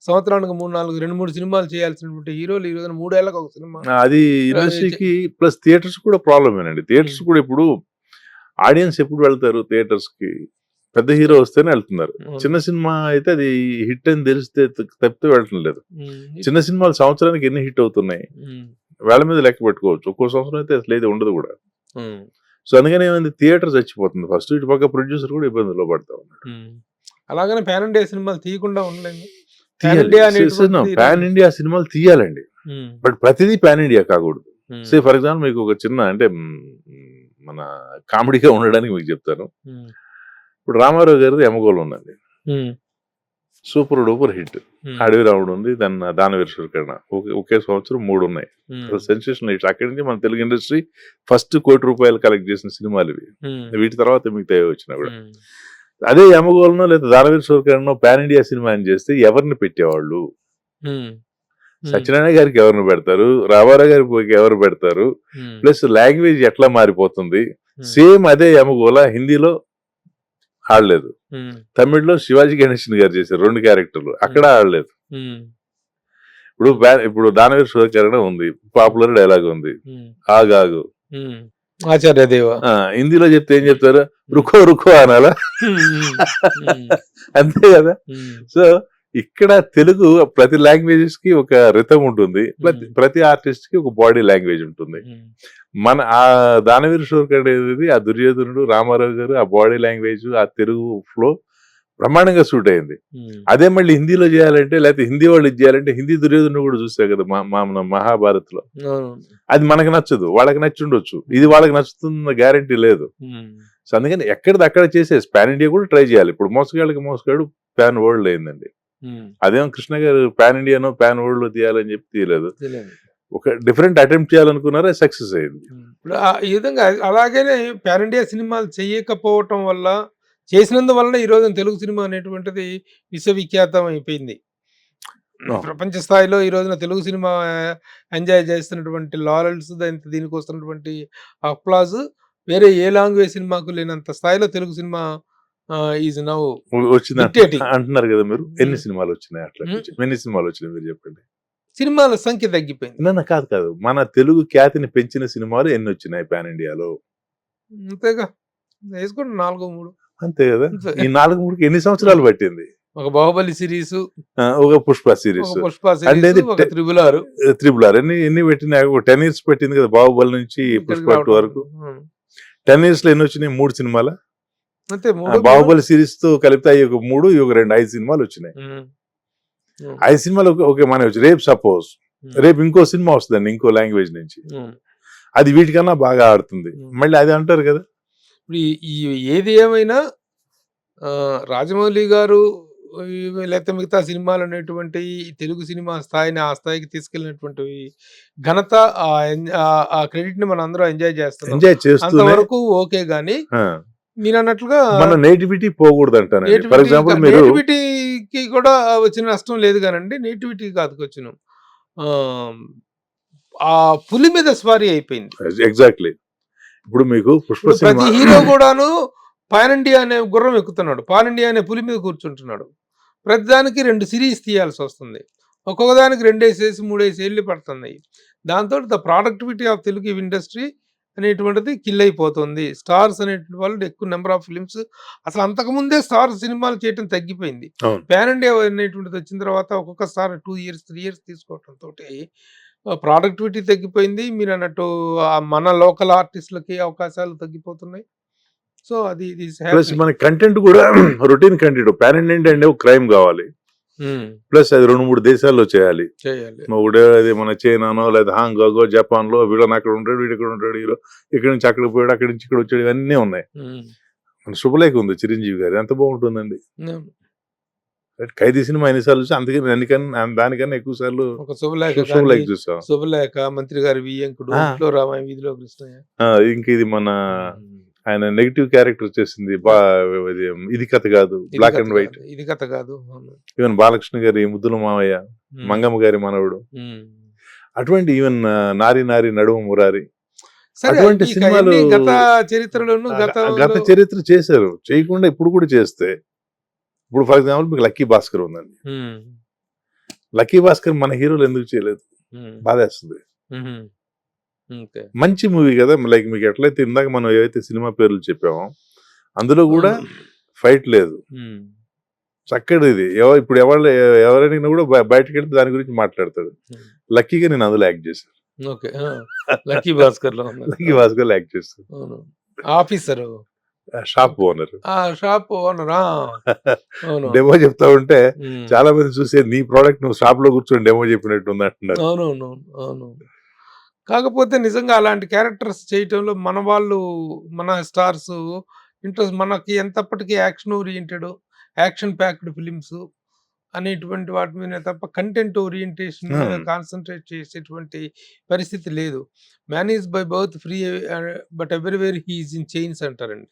B: సంవత్సరానికి 2-3 సినిమాలు చేయాల్సినటువంటి హీరోలు ఈ రోజున 3 ఏళ్ళకి ఒక సినిమా.
C: అది ఇండస్ట్రీకి ప్లస్ థియేటర్స్ కూడా ప్రాబ్లమేనండి. థియేటర్స్ కూడా ఇప్పుడు ఆడియన్స్ ఎప్పుడు వెళ్తారు థియేటర్స్ కి, పెద్ద హీరో వస్తేనే వెళ్తున్నారు. చిన్న సినిమా అయితే అది హిట్ అని తెలిస్తే తప్పితే వెళ్ళటం లేదు. చిన్న సినిమాలు సంవత్సరానికి ఎన్ని హిట్ అవుతున్నాయి వేళ మీద లెక్క పెట్టుకోవచ్చు. ఒక్కో సంవత్సరం అయితే అసలు ఏది ఉండదు కూడా. సో అందుకని ఏమైంది, థియేటర్ చచ్చిపోతుంది ఫస్ట్. ఇటు పక్క ప్రొడ్యూసర్ కూడా ఇబ్బందుల్లో పడతా ఉన్నాడు.
B: అలాగనే పాన్ ఇండియా సినిమాలు తీయకుండా ఉండలేదు.
C: పాన్ ఇండియా సినిమాలు తీయాలండి, బట్ ప్రతిదీ పాన్ ఇండియా కాకూడదు. సే ఫర్ ఎగ్జాంపుల్ మీకు ఒక చిన్న అంటే మన కామెడీగా ఉండడానికి మీకు చెప్తాను. ఇప్పుడు రామారావు గారిది యమగోళం ఉందండి, సూపర్ డూపర్ హిట్. అడవి రాముడు ఉంది, దానవీర శూరకర్ణ, ఒకే సంవత్సరం 3 ఉన్నాయి. Sensational hits. అక్కడి నుంచి మన తెలుగు ఇండస్ట్రీ ఫస్ట్ ₹1 కోటి కలెక్ట్ చేసిన సినిమాలు ఇవి. వీటి తర్వాత మిగతా వచ్చినా కూడా. అదే యమగోళనో లేదా దానవీర శూరకర్ణ పాన్ ఇండియా సినిమా అని చేస్తే ఎవరిని పెట్టేవాళ్ళు? సత్యనారాయణ గారికి ఎవరిని పెడతారు, రామారావు గారికి ఎవరు పెడతారు, ప్లస్ లాంగ్వేజ్ ఎట్లా మారిపోతుంది. సేమ్ అదే యమగోళ హిందీలో ఆడలేదు, తమిళ్లో శివాజీ గణేశన్ గారు చేశారు 2 క్యారెక్టర్లు, అక్కడ ఆడలేదు. ఇప్పుడు దానవీర శూరకర్ణ ఉంది, పాపులర్ డైలాగ్ ఉంది, ఆగాగు
B: ఆచార్యదేవ.
C: హిందీలో చెప్తే ఏం చెప్తారు, రుకో రుకో అనాలా? అంతే కదా. సో ఇక్కడ తెలుగు ప్రతి లాంగ్వేజెస్ కి ఒక రిథం ఉంటుంది, ప్రతి ఆర్టిస్ట్ కి ఒక బాడీ లాంగ్వేజ్ ఉంటుంది. మన ఆ దానవీర శూరకర్ణ ఏది, ఆ దుర్యోధనుడు, రామారావు గారు, ఆ బాడీ లాంగ్వేజ్, ఆ తెలుగు ఫ్లో బ్రహ్మాండంగా సూట్ అయింది. అదే మళ్ళీ హిందీలో చేయాలంటే, లేకపోతే హిందీ వాళ్ళు ఇది చేయాలంటే, హిందీ దుర్యోధనుడు కూడా చూసావు కదా మన మహాభారత్ లో. అది మనకు నచ్చదు, వాళ్ళకి నచ్చి ఉండొచ్చు. ఇది వాళ్ళకి నచ్చుతున్న గ్యారంటీ లేదు. సో అందుకని ఎక్కడిది అక్కడ చేసేసి పాన్ ఇండియా కూడా ట్రై చేయాలి. ఇప్పుడు మోసగాళ్ళకి మోసగాడు పాన్ వరల్డ్ అయిందండి. అదేమో కృష్ణ గారు పాన్ ఇండియానో పాన్ వరల్డ్ లో తీయాలని చెప్పి తీయలేదు, ఒక డిఫరెంట్ అటెంప్ట్ చేయాలనుకున్నారా, సక్సెస్ అయింది.
B: ఇప్పుడు ఈ విధంగా అలాగే పాన్ ఇండియా సినిమాలు చేయకపోవటం వల్ల, చేసినందువల్ల ఈ రోజు తెలుగు సినిమా అనేటువంటిది విశ్వవిఖ్యాతం అయిపోయింది. ప్రపంచ స్థాయిలో ఈ రోజున తెలుగు సినిమా ఎంజాయ్ చేస్తున్నటువంటి లారెల్స్, దీనికి వస్తున్నటువంటి అప్లాజ్ వేరే ఏ లాంగ్వేజ్ సినిమాకు లేనంత స్థాయిలో తెలుగు సినిమా ఈజ్ నౌ
C: వచ్చింది అంటున్నారు కదా మీరు. ఎన్ని సినిమాలు వచ్చినాయి అట్లా? ఎన్ని సినిమాలు వచ్చినాయి మీరు చెప్పండి.
B: సినిమాల సంఖ్య తగ్గిపోయింది.
C: కాదు, మన తెలుగు ఖ్యాతిని పెంచిన సినిమాలు ఎన్ని వచ్చినాయి పాన్ ఇండియాలో?
B: అంతేగా, వేసుకోండి 4-3
C: అంతే కదా. ఈ 4-3కి ఎన్ని సంవత్సరాలు పట్టింది?
B: ఒక బాహుబలి సిరీస్,
C: ఒక పుష్ప సిరీస్, త్రిబుల్ ఆర్ ఎన్ని పెట్టినా? 10 years పెట్టింది కదా బాహుబలి నుంచి పుష్ప 2 వరకు. 10 years లో ఎన్ని వచ్చినాయి? 3 సినిమాల.
B: అంతే.
C: బాహుబలి సిరీస్ తో కలిపితే ఒక 3, 5 సినిమాలు వచ్చినాయి. 5 సినిమాలు ఓకే మన వచ్చి. రేపు సపోజ్ రేపు ఇంకో సినిమా వస్తుందండి ఇంకో లాంగ్వేజ్ నుంచి, అది వీటికన్నా బాగా ఆడుతుంది, మళ్ళీ అది అంటారు కదా.
B: ఇప్పుడు ఏది ఏమైనా రాజమౌళి గారు లేకపోతే మిగతా సినిమాలు అనేటువంటి తెలుగు సినిమా స్థాయిని ఆ స్థాయికి తీసుకెళ్ళినటువంటి ఘనత, ఆ క్రెడిట్ ని మనం అందరం ఎంజాయ్ చేస్తాం. అంతవరకు ఓకే గానీ మీరు అన్నట్లుగా
C: మన నేటివిటీ పోకూడదు అంటాను. ఫర్ ఎగ్జాంపుల్
B: నేటివిటీకి కూడా వచ్చిన నష్టం లేదు కానండి. నేటివిటీ కాదు వచ్చిన ఆ పులి మీద స్వారీ అయిపోయింది.
C: ఎగ్జాక్ట్లీ. ఇప్పుడు మీకు పుష్ప
B: ప్రతి హీరో కూడాను పాన్ ఇండియా అనే గుర్రం ఎక్కుతున్నాడు, పాన్ ఇండియా అనే పులి మీద కూర్చుంటున్నాడు. ప్రతిదానికి 2 సిరీస్ తీయాల్సి వస్తుంది. ఒక్కొక్క దానికి 2 ఏళ్ళు 3 ఏళ్ళు పడుతున్నాయి. దాంతో the productivity of Telugu industry అనేటువంటిది కిల్ అయిపోతుంది. స్టార్స్ అనేటువంటి వాళ్ళు ఎక్కువ నెంబర్ ఆఫ్ ఫిల్మ్స్ అసలు అంతకుముందే స్టార్ సినిమాలు చేయటం తగ్గిపోయింది.
C: అవును.
B: పాన్ ఇండియా అనేటువంటిది వచ్చిన తర్వాత ఒక్కొక్క స్టార్ 2 ఇయర్స్, 3 ఇయర్స్ తీసుకోవటంతోటి ప్రొడక్టివిటీ తగ్గిపోయింది. మీరన్నట్టు మన లోకల్ ఆర్టిస్ట్‌లకి అవకాశాలు తగ్గిపోతున్నాయి. సో, అది ఇది ఈస్
C: ప్లస్
B: హ్యాపెనింగ్.
C: మన కంటెంట్ కూడా రొటీన్ కంటెంట్. పాన్ ఇండియా అంటే ఒక క్రైమ్ కావాలి. ప్లస్ అది 2-3 దేశాల్లో చేయాలి.
B: చేయాలి.
C: ఒకటే అది మన చైనానో లేదా హాంకాంగో, జపాన్‌లో వీళ్ళని అక్కడ ఉంటాడు, వీడు ఇక్కడ ఉంటాడు, హీరో ఇక్కడి నుంచి అక్కడికి పోయాడు, అక్కడి నుంచి ఇక్కడ వచ్చాడు, ఇవన్నీ ఉన్నాయి. మన శుభలేఖ ఉంది చిరంజీవి గారి, ఎంత బాగుంటుందండి. ఖైదీ సినిమా ఎన్నిసార్లు చూసి అందుకని దానికన్నా ఎక్కువ సార్లు
B: ఒక శుభలేఖ
C: శుభలేఖ
B: కానీ,
C: చూసాం.
B: శుభలేఖ, మంత్రి గారి వియ్యంకుడు,
C: ఆ.
B: ఇంట్లో రామాయణ వీధిలో కృష్ణయ్య.
C: ఇంక ఇది మన ఆయన నెగిటివ్ క్యారెక్టర్ వచ్చేసింది. ఇది కథ కాదు,
B: ఇది
C: బ్లాక్
B: కథ
C: అండ్ వైట్.
B: కాదు, ఇది కథ కాదు. అవును.
C: ఈవెన్ బాలకృష్ణ గారి ముద్దుల మావయ్య, మంగమ్మ గారి మనవడు, అటువంటి ఈవెన్ నారి నారి నడుము మురారి,
B: సరే,
C: అటువంటి
B: ఇక
C: సినిమాలు
B: ఎన్ని గత చరిత్రలోను
C: గత చరిత్ర చేశారు. చేయకుండా ఇప్పుడు కూడా చేస్తే, ఇప్పుడు ఫర్ ఎగ్జాంపుల్ మీకు లక్కీ భాస్కర్ ఉందండి. లక్కీ భాస్కర్ మన హీరోలు ఎందుకు చేయలేదు? బాధేస్తుంది. మంచి మూవీ కదా, లైక్ మీకు ఎట్లయితే ఇందాక మనం ఏవైతే సినిమా పేర్లు చెప్పామో అందులో కూడా ఫైట్ లేదు, చక్కటి ఇది. ఇప్పుడు ఎవరైనా కూడా బయటకు వెళ్తే దాని గురించి మాట్లాడతాడు. లక్కీగా నేను అందులో యాక్ట్ చేశాను.
B: ఓకే. లక్కీ భాస్కర్ లో
C: లక్కీ భాస్కర్ యాక్ట్ చేస్తాను.
B: Officer,
C: shop owner,
B: shop owner. అవును.
C: డెమో చెప్తా ఉంటే చాలా మంది చూసే నీ ప్రోడక్ట్ నువ్వు షాప్ లో కూర్చొని డెమో చెప్పినట్టు ఉంది అంటున్నారు.
B: అవునవును. అవును. కాకపోతే నిజంగా అలాంటి క్యారెక్టర్స్ చేయటంలో మన వాళ్ళు, మన స్టార్స్ ఇంట్రెస్ట్, మనకి ఎంతప్పటికీ action oriented, action packed films అనేటువంటి వాటి మీద తప్ప కంటెంట్ ఓరియంటేషన్ మీద కాన్సన్ట్రేట్ చేసేటువంటి పరిస్థితి లేదు. Man is by birth free but everywhere he is in chains అంటారండి.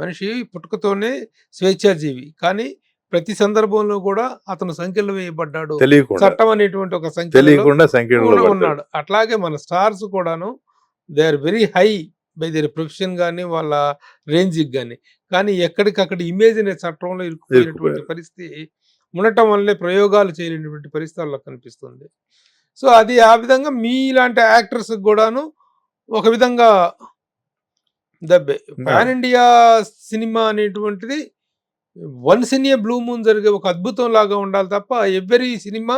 B: మనిషి పుట్టుకతోనే స్వేచ్ఛాజీవి, కానీ ప్రతి సందర్భంలో కూడా అతను సంఖ్యలో వేయబడ్డాడు. చట్టం అనేటువంటి ఒక సంఖ్యలో ఉన్నాడు. అట్లాగే మన స్టార్స్ కూడాను they are very high by their profession కానీ వాళ్ళ రేంజ్కి కానీ, కానీ ఎక్కడికక్కడ ఇమేజ్ అనే చట్టంలో ఇరుక్కుపోయినటువంటి పరిస్థితి ఉండటం వల్లే ప్రయోగాలు చేయలేనటువంటి పరిస్థితి వాళ్ళకి కనిపిస్తుంది. సో అది ఆ విధంగా మీలాంటి యాక్టర్స్ కూడాను ఒక విధంగా దబ్బే. పాన్ ఇండియా సినిమా అనేటువంటిది once in a blue moon జరిగే ఒక అద్భుతం లాగా ఉండాలి తప్ప ఎవ్రీ సినిమా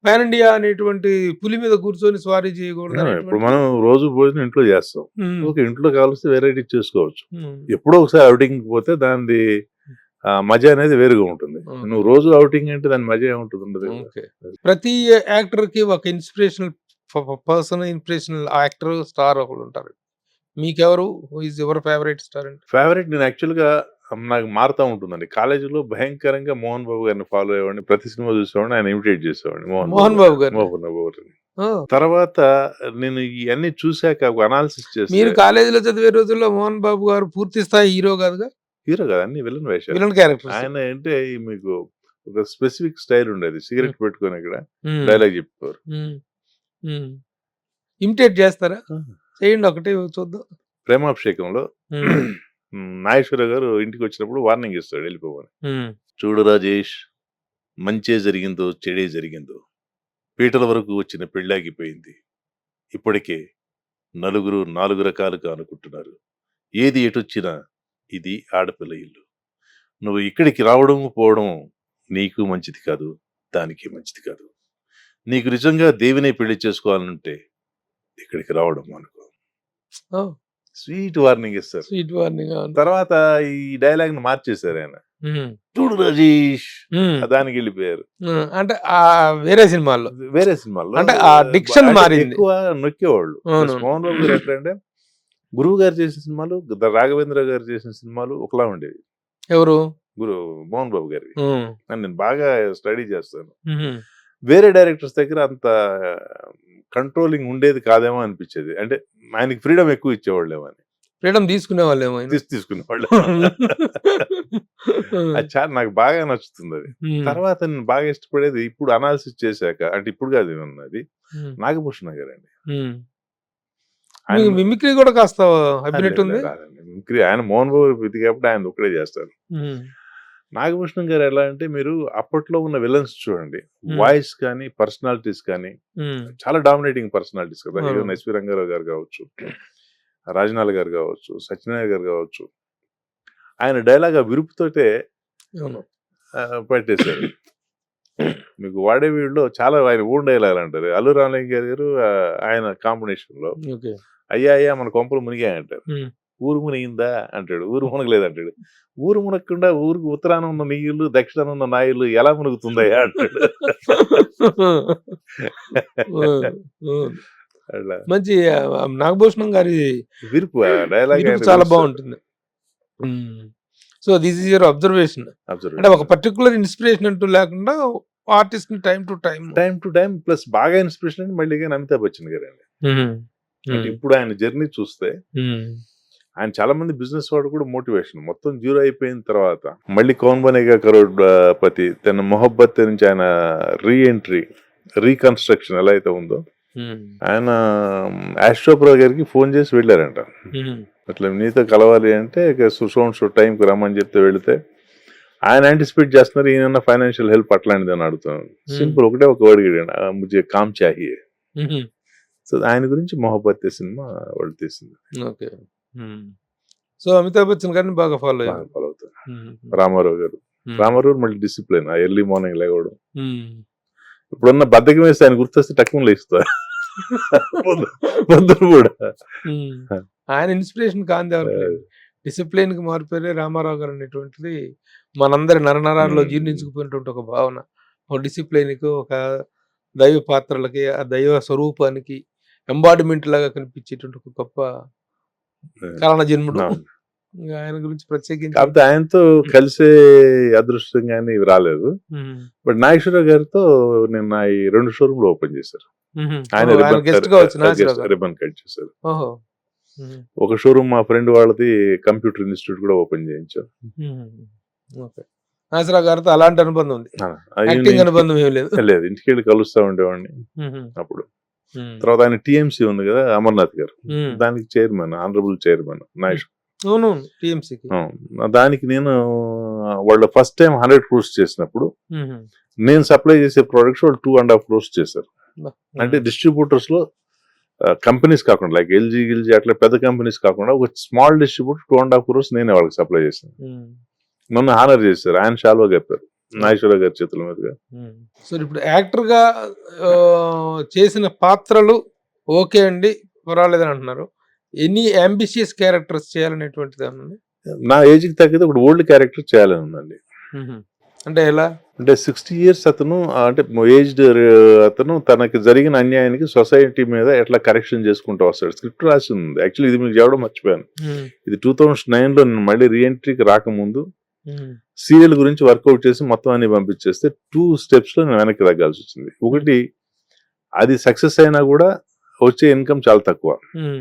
B: పాన్ ఇండియా అనేటువంటి పులి మీద కూర్చొని స్వారీ చేయకూడదు.
C: ఇప్పుడు మనం రోజు భోజనం ఇంట్లో చేస్తాం, ఓకే, ఇంట్లో కావాల్సి వెరైటీ చేసుకోవచ్చు. ఎప్పుడో ఒకసారి అవుటింగ్ పోతే దాని మజా అనేది వేరుగా ఉంటుంది. నువ్వు రోజు అవుటింగ్ అంటే దాని మజా ఏముంటుంది? ఉండదు.
B: ప్రతి యాక్టర్ కి ఒక inspirational person, inspirational actor, star ఒకరు ఉంటారు. మీకెవరు ఈజ్ యువర్ ఫేవరెట్ స్టార్? అంటే
C: ఫేవరెట్ నేను యాక్చువల్ గా నాకు మారుతా ఉంటుందండి. కాలేజీలో భయంకరంగా మోహన్ బాబు గారిని ఫాలో అయ్యేవాడిని, ప్రతి సినిమా చూసేవాడిని, ఆయన ఇమిటేట్ చేసేవాడిని
B: మోహన్ బాబు గారు.
C: తర్వాత నేను ఇవన్నీ చూసాక ఒక అనాలిసిస్ చేసి,
B: మీరు కాలేజీలో చదివే రోజుల్లో మోహన్ బాబు గారు పూర్తి స్థాయి హీరో కాదుగా?
C: హీరో కదా, అన్ని విలన్ వేషాలు,
B: విలన్ క్యారెక్టర్.
C: ఆయన అంటే మీకు ఒక స్పెసిఫిక్ స్టైల్ ఉండేది. సిగరెట్ పెట్టుకొని ఇక్కడ డైలాగ్ చెప్పేవారు.
B: ఇమిటేట్ చేస్తారా? చేయండి, ఒకటే చూద్దాం.
C: ప్రేమాభిషేకంలో నాగేశ్వర గారు ఇంటికి వచ్చినప్పుడు వార్నింగ్ ఇస్తాడు వెళ్ళిపోమని. చూడు రాజేష్, మంచే జరిగిందో చెడే జరిగిందో పీటల వరకు వచ్చిన పెళ్ళాగిపోయింది. ఇప్పటికే నలుగురు 4 రకాలుగా అనుకుంటున్నారు. ఏది ఎటొచ్చినా ఇది ఆడపిల్ల ఇల్లు. నువ్వు ఇక్కడికి రావడం పోవడం నీకు మంచిది కాదు, దానికి మంచిది కాదు. నీకు నిజంగా దేవినే పెళ్లి చేసుకోవాలంటే ఇక్కడికి రావడం అనుకో. స్వీట్ వార్నింగ్ ఇస్తారు.
B: Sweet warning.
C: తర్వాత ఈ డైలాగ్ ని మార్చేశారు ఆయన. చూడు రాజేష్, దానికి వెళ్ళిపోయారు.
B: అంటే వేరే సినిమాల్లో అంటే ఆ డిక్షన్ మారింది.
C: ఎక్కువ నొక్కేవాళ్ళు. మోహన్ బాబు గారు ఎట్లా అంటే, గురువు గారు చేసిన సినిమాలు, రాఘవేంద్ర గారు చేసిన సినిమాలు ఒకలా ఉండేవి.
B: ఎవరు?
C: మోహన్ బాబు గారి. నేను బాగా స్టడీ చేస్తాను. వేరే డైరెక్టర్స్ దగ్గర అంత కంట్రోలింగ్ ఉండేది కాదేమో అనిపించేది. అంటే ఆయనకి ఫ్రీడమ్ ఎక్కువ ఇచ్చేవాళ్ళేమో అని.
B: ఫ్రీడమ్ తీసుకునే వాళ్ళేమో
C: తీసుకునేవాళ్ళు. అది చాలా నాకు బాగా నచ్చుతుంది అది. తర్వాత నేను బాగా ఇష్టపడేది ఇప్పుడు అనాలిసిస్ చేశాక, అంటే ఇప్పుడు కాదు ఉన్నది, నాగభూషణ గారండి.
B: మిమిక్రీ కూడా కాస్త అభినెట్ ఉంది.
C: మిమిక్రీ ఆయన మోహన్ బాబు ఇది కాబట్టి ఆయన ఒక్కడే చేస్తారు. నాగభూషణం గారు ఎలా అంటే మీరు అప్పట్లో ఉన్న విలన్స్ చూడండి, వాయిస్ కానీ పర్సనాలిటీస్ కానీ చాలా డామినేటింగ్ పర్సనాలిటీస్ కదా.
B: అవును.
C: ఈవెన్ ఎస్వి రంగారావు గారు కావచ్చు, రాజనాల్ గారు కావచ్చు, సత్యనారాయణ గారు కావచ్చు, ఆయన డైలాగ్ ఆ విరుపుతోటే
B: అవును.
C: పెట్టేశారు. మీకు వాడే వీడిలో చాలా ఆయన ఓన్ డైలాగ్ అంటారు. అల్లు రామలింగ గారు ఆయన కాంబినేషన్ లో
B: ఓకే.
C: అయ్యా అయ్యా మన కొంపలు మునిగా అంటారు. ఊరు మునిగిందా అంటాడు, ఊరు మునగలేదు అంటాడు. ఊరు మునగకుండా ఊరికి ఉత్తరాన ఉన్న నీళ్లు దక్షిణాన ఉన్న నాయుళ్ళు ఎలా మునుగుతుందయ్యా అంటాడు. అట్లా
B: మంచి నాగభూషణం గారి
C: విరుపు డైలాగ్
B: విరుపు చాలా బాగుంటుంది. So this is your observation. అంటే ఒక పర్టికులర్ ఇన్స్పిరేషన్ అంటూ లేకుండా ఆర్టిస్ట్ ని టైం టు టైం
C: ప్లస్ బాగా ఇన్స్పిరేషన్ అంటే మళ్ళీ అమితాబ్ బచ్చన్ గారు అండి. అంటే ఇప్పుడు ఆయన జర్నీ చూస్తే ఆయన చాలా మంది బిజినెస్ వాడు కూడా మోటివేషన్. మొత్తం జీరో అయిపోయిన తర్వాత మళ్ళీ కౌన్ బనేగా కరోడ్పతి, తన మొహబ్బత్ నుంచి ఆయన రీఎంట్రీ రీకన్స్ట్రక్షన్ ఎలా అయితే ఉందో, ఆయన ఆస్ట్రోప్రో గారికి ఫోన్ చేసి వెళ్ళారంట. అట్లా నీతో కలవాలి అంటే షో టైంకి రమ్మని చెప్తే వెళితే ఆయన యాంటిసిపేట్ చేస్తున్నారు, ఈయన ఫైనాన్షియల్ హెల్ప్ అట్లాంటిది అని అడుగుతున్నాను. సింపుల్ ఒకటే ఒక వర్డ్ అడిగాడు, ముझे काम चाहिए. సో ఆయన గురించి మొహబ్బత్ సినిమా వాళ్ళు తీసింది.
B: ఓకే. సో అమితాబ్ బచ్చన్ గారిని బాగా ఫాలో
C: అవుతారు. రామారావు గారు మళ్ళీ డిసిప్లిన్, ఆ ఎర్లీ మార్నింగ్ లేవడం. ఇప్పుడున్న బద్దకం వేస్తే ఆయన గుర్తొస్తే టక్కున లేస్తారు పొద్దున కూడా.
B: ఆయన ఇన్స్పిరేషన్ కాంది ఎవరికి, డిసిప్లిన్ కి మారిపోయే రామారావు గారు అనేటువంటిది మనందరి నరనరాల్లో జీర్ణించుకుపోయినటువంటి ఒక భావన. ఒక డిసిప్లిన్ కి, ఒక దైవ పాత్రలకి, ఆ దైవ స్వరూపానికి ఎంబాడిమెంట్ లాగా కనిపించేటువంటి ఒక గొప్ప కారణ జన్ముడు. ఆయన గురించి ప్రత్యేకించి
C: కాకపోతే ఆయనతో కలిసే అదృష్టం కానీ రాలేదు. బట్ నాగేశ్వరరావు గారితో నిన్న ఈ 2 షోరూమ్లు ఓపెన్ చేశారు. ఆయన రిబన్ కట్ చేశారు. ఒక షోరూమ్ మా ఫ్రెండ్ వాళ్ళది కంప్యూటర్ ఇన్స్టిట్యూట్ కూడా ఓపెన్ చేయించారు.
B: నాగేశ్వరరావు గారితో అలాంటి అనుబంధం ఉంది, అనుబంధం ఏం లేదు.
C: లేదు, ఇంటికి వెళ్ళి కలుస్తా ఉండేవాడిని అప్పుడు. తర్వాత ఆయన టీఎంసీ ఉంది కదా, అమర్నాథ్ గారు, దానికి చైర్మన్, ఆనరబుల్ చైర్మన్ నాగేశ్వర. దానికి నేను వాళ్ళు ఫస్ట్ టైం 100 crores చేసినప్పుడు నేను సప్లై చేసే ప్రొడక్ట్స్ వాళ్ళు 2.5 crores చేశారు. అంటే డిస్ట్రిబ్యూటర్స్ లో కంపెనీస్ కాకుండా, లైక్ ఎల్జీ గిల్జీ అట్లా పెద్ద కంపెనీస్ కాకుండా ఒక స్మాల్ డిస్ట్రిబ్యూటర్ 2.5 crores నేనే వాళ్ళకి సప్లై చేశాను. నన్ను హానర్ చేశారు, ఆయన షాల్వా కప్పారు నాగేశ్వరరావు గారి చేతుల మీదుగా.
B: సో ఇప్పుడు యాక్టర్ గా చేసిన పాత్రలు ఓకే అండి, పర్వాలేదని అంటున్నారు. ఎనీ అంబిషియస్ క్యారెక్టర్స్ చేయాలనేటువంటిది ఏమన్నా?
C: నా ఏజ్ కి తగ్గదు ఒకటి ఓల్డ్ క్యారెక్టర్ చేయాలని ఉందండి.
B: అంటే ఎలా
C: అంటే 60 years అతను, అంటే ఏజ్డ్ అతను తనకి జరిగిన అన్యాయానికి సొసైటీ మీద ఎట్లా కరెక్షన్ చేసుకుంటూ వస్తాడు. స్క్రిప్ట్ రాసి ఉంది యాక్చువల్లీ, ఇది మీకు చెప్పడం మర్చిపోయాను. ఇది 2009లో నేను మళ్ళీ రీఎంట్రీకి రాకముందు సీరియల్ గురించి వర్కౌట్ చేసి మొత్తం అన్ని పంపించేస్తే 2 steps లో నేను వెనక్కి తగ్గాల్సి వచ్చింది. ఒకటి, అది సక్సెస్ అయినా కూడా వచ్చే ఇన్కమ్ చాలా తక్కువ,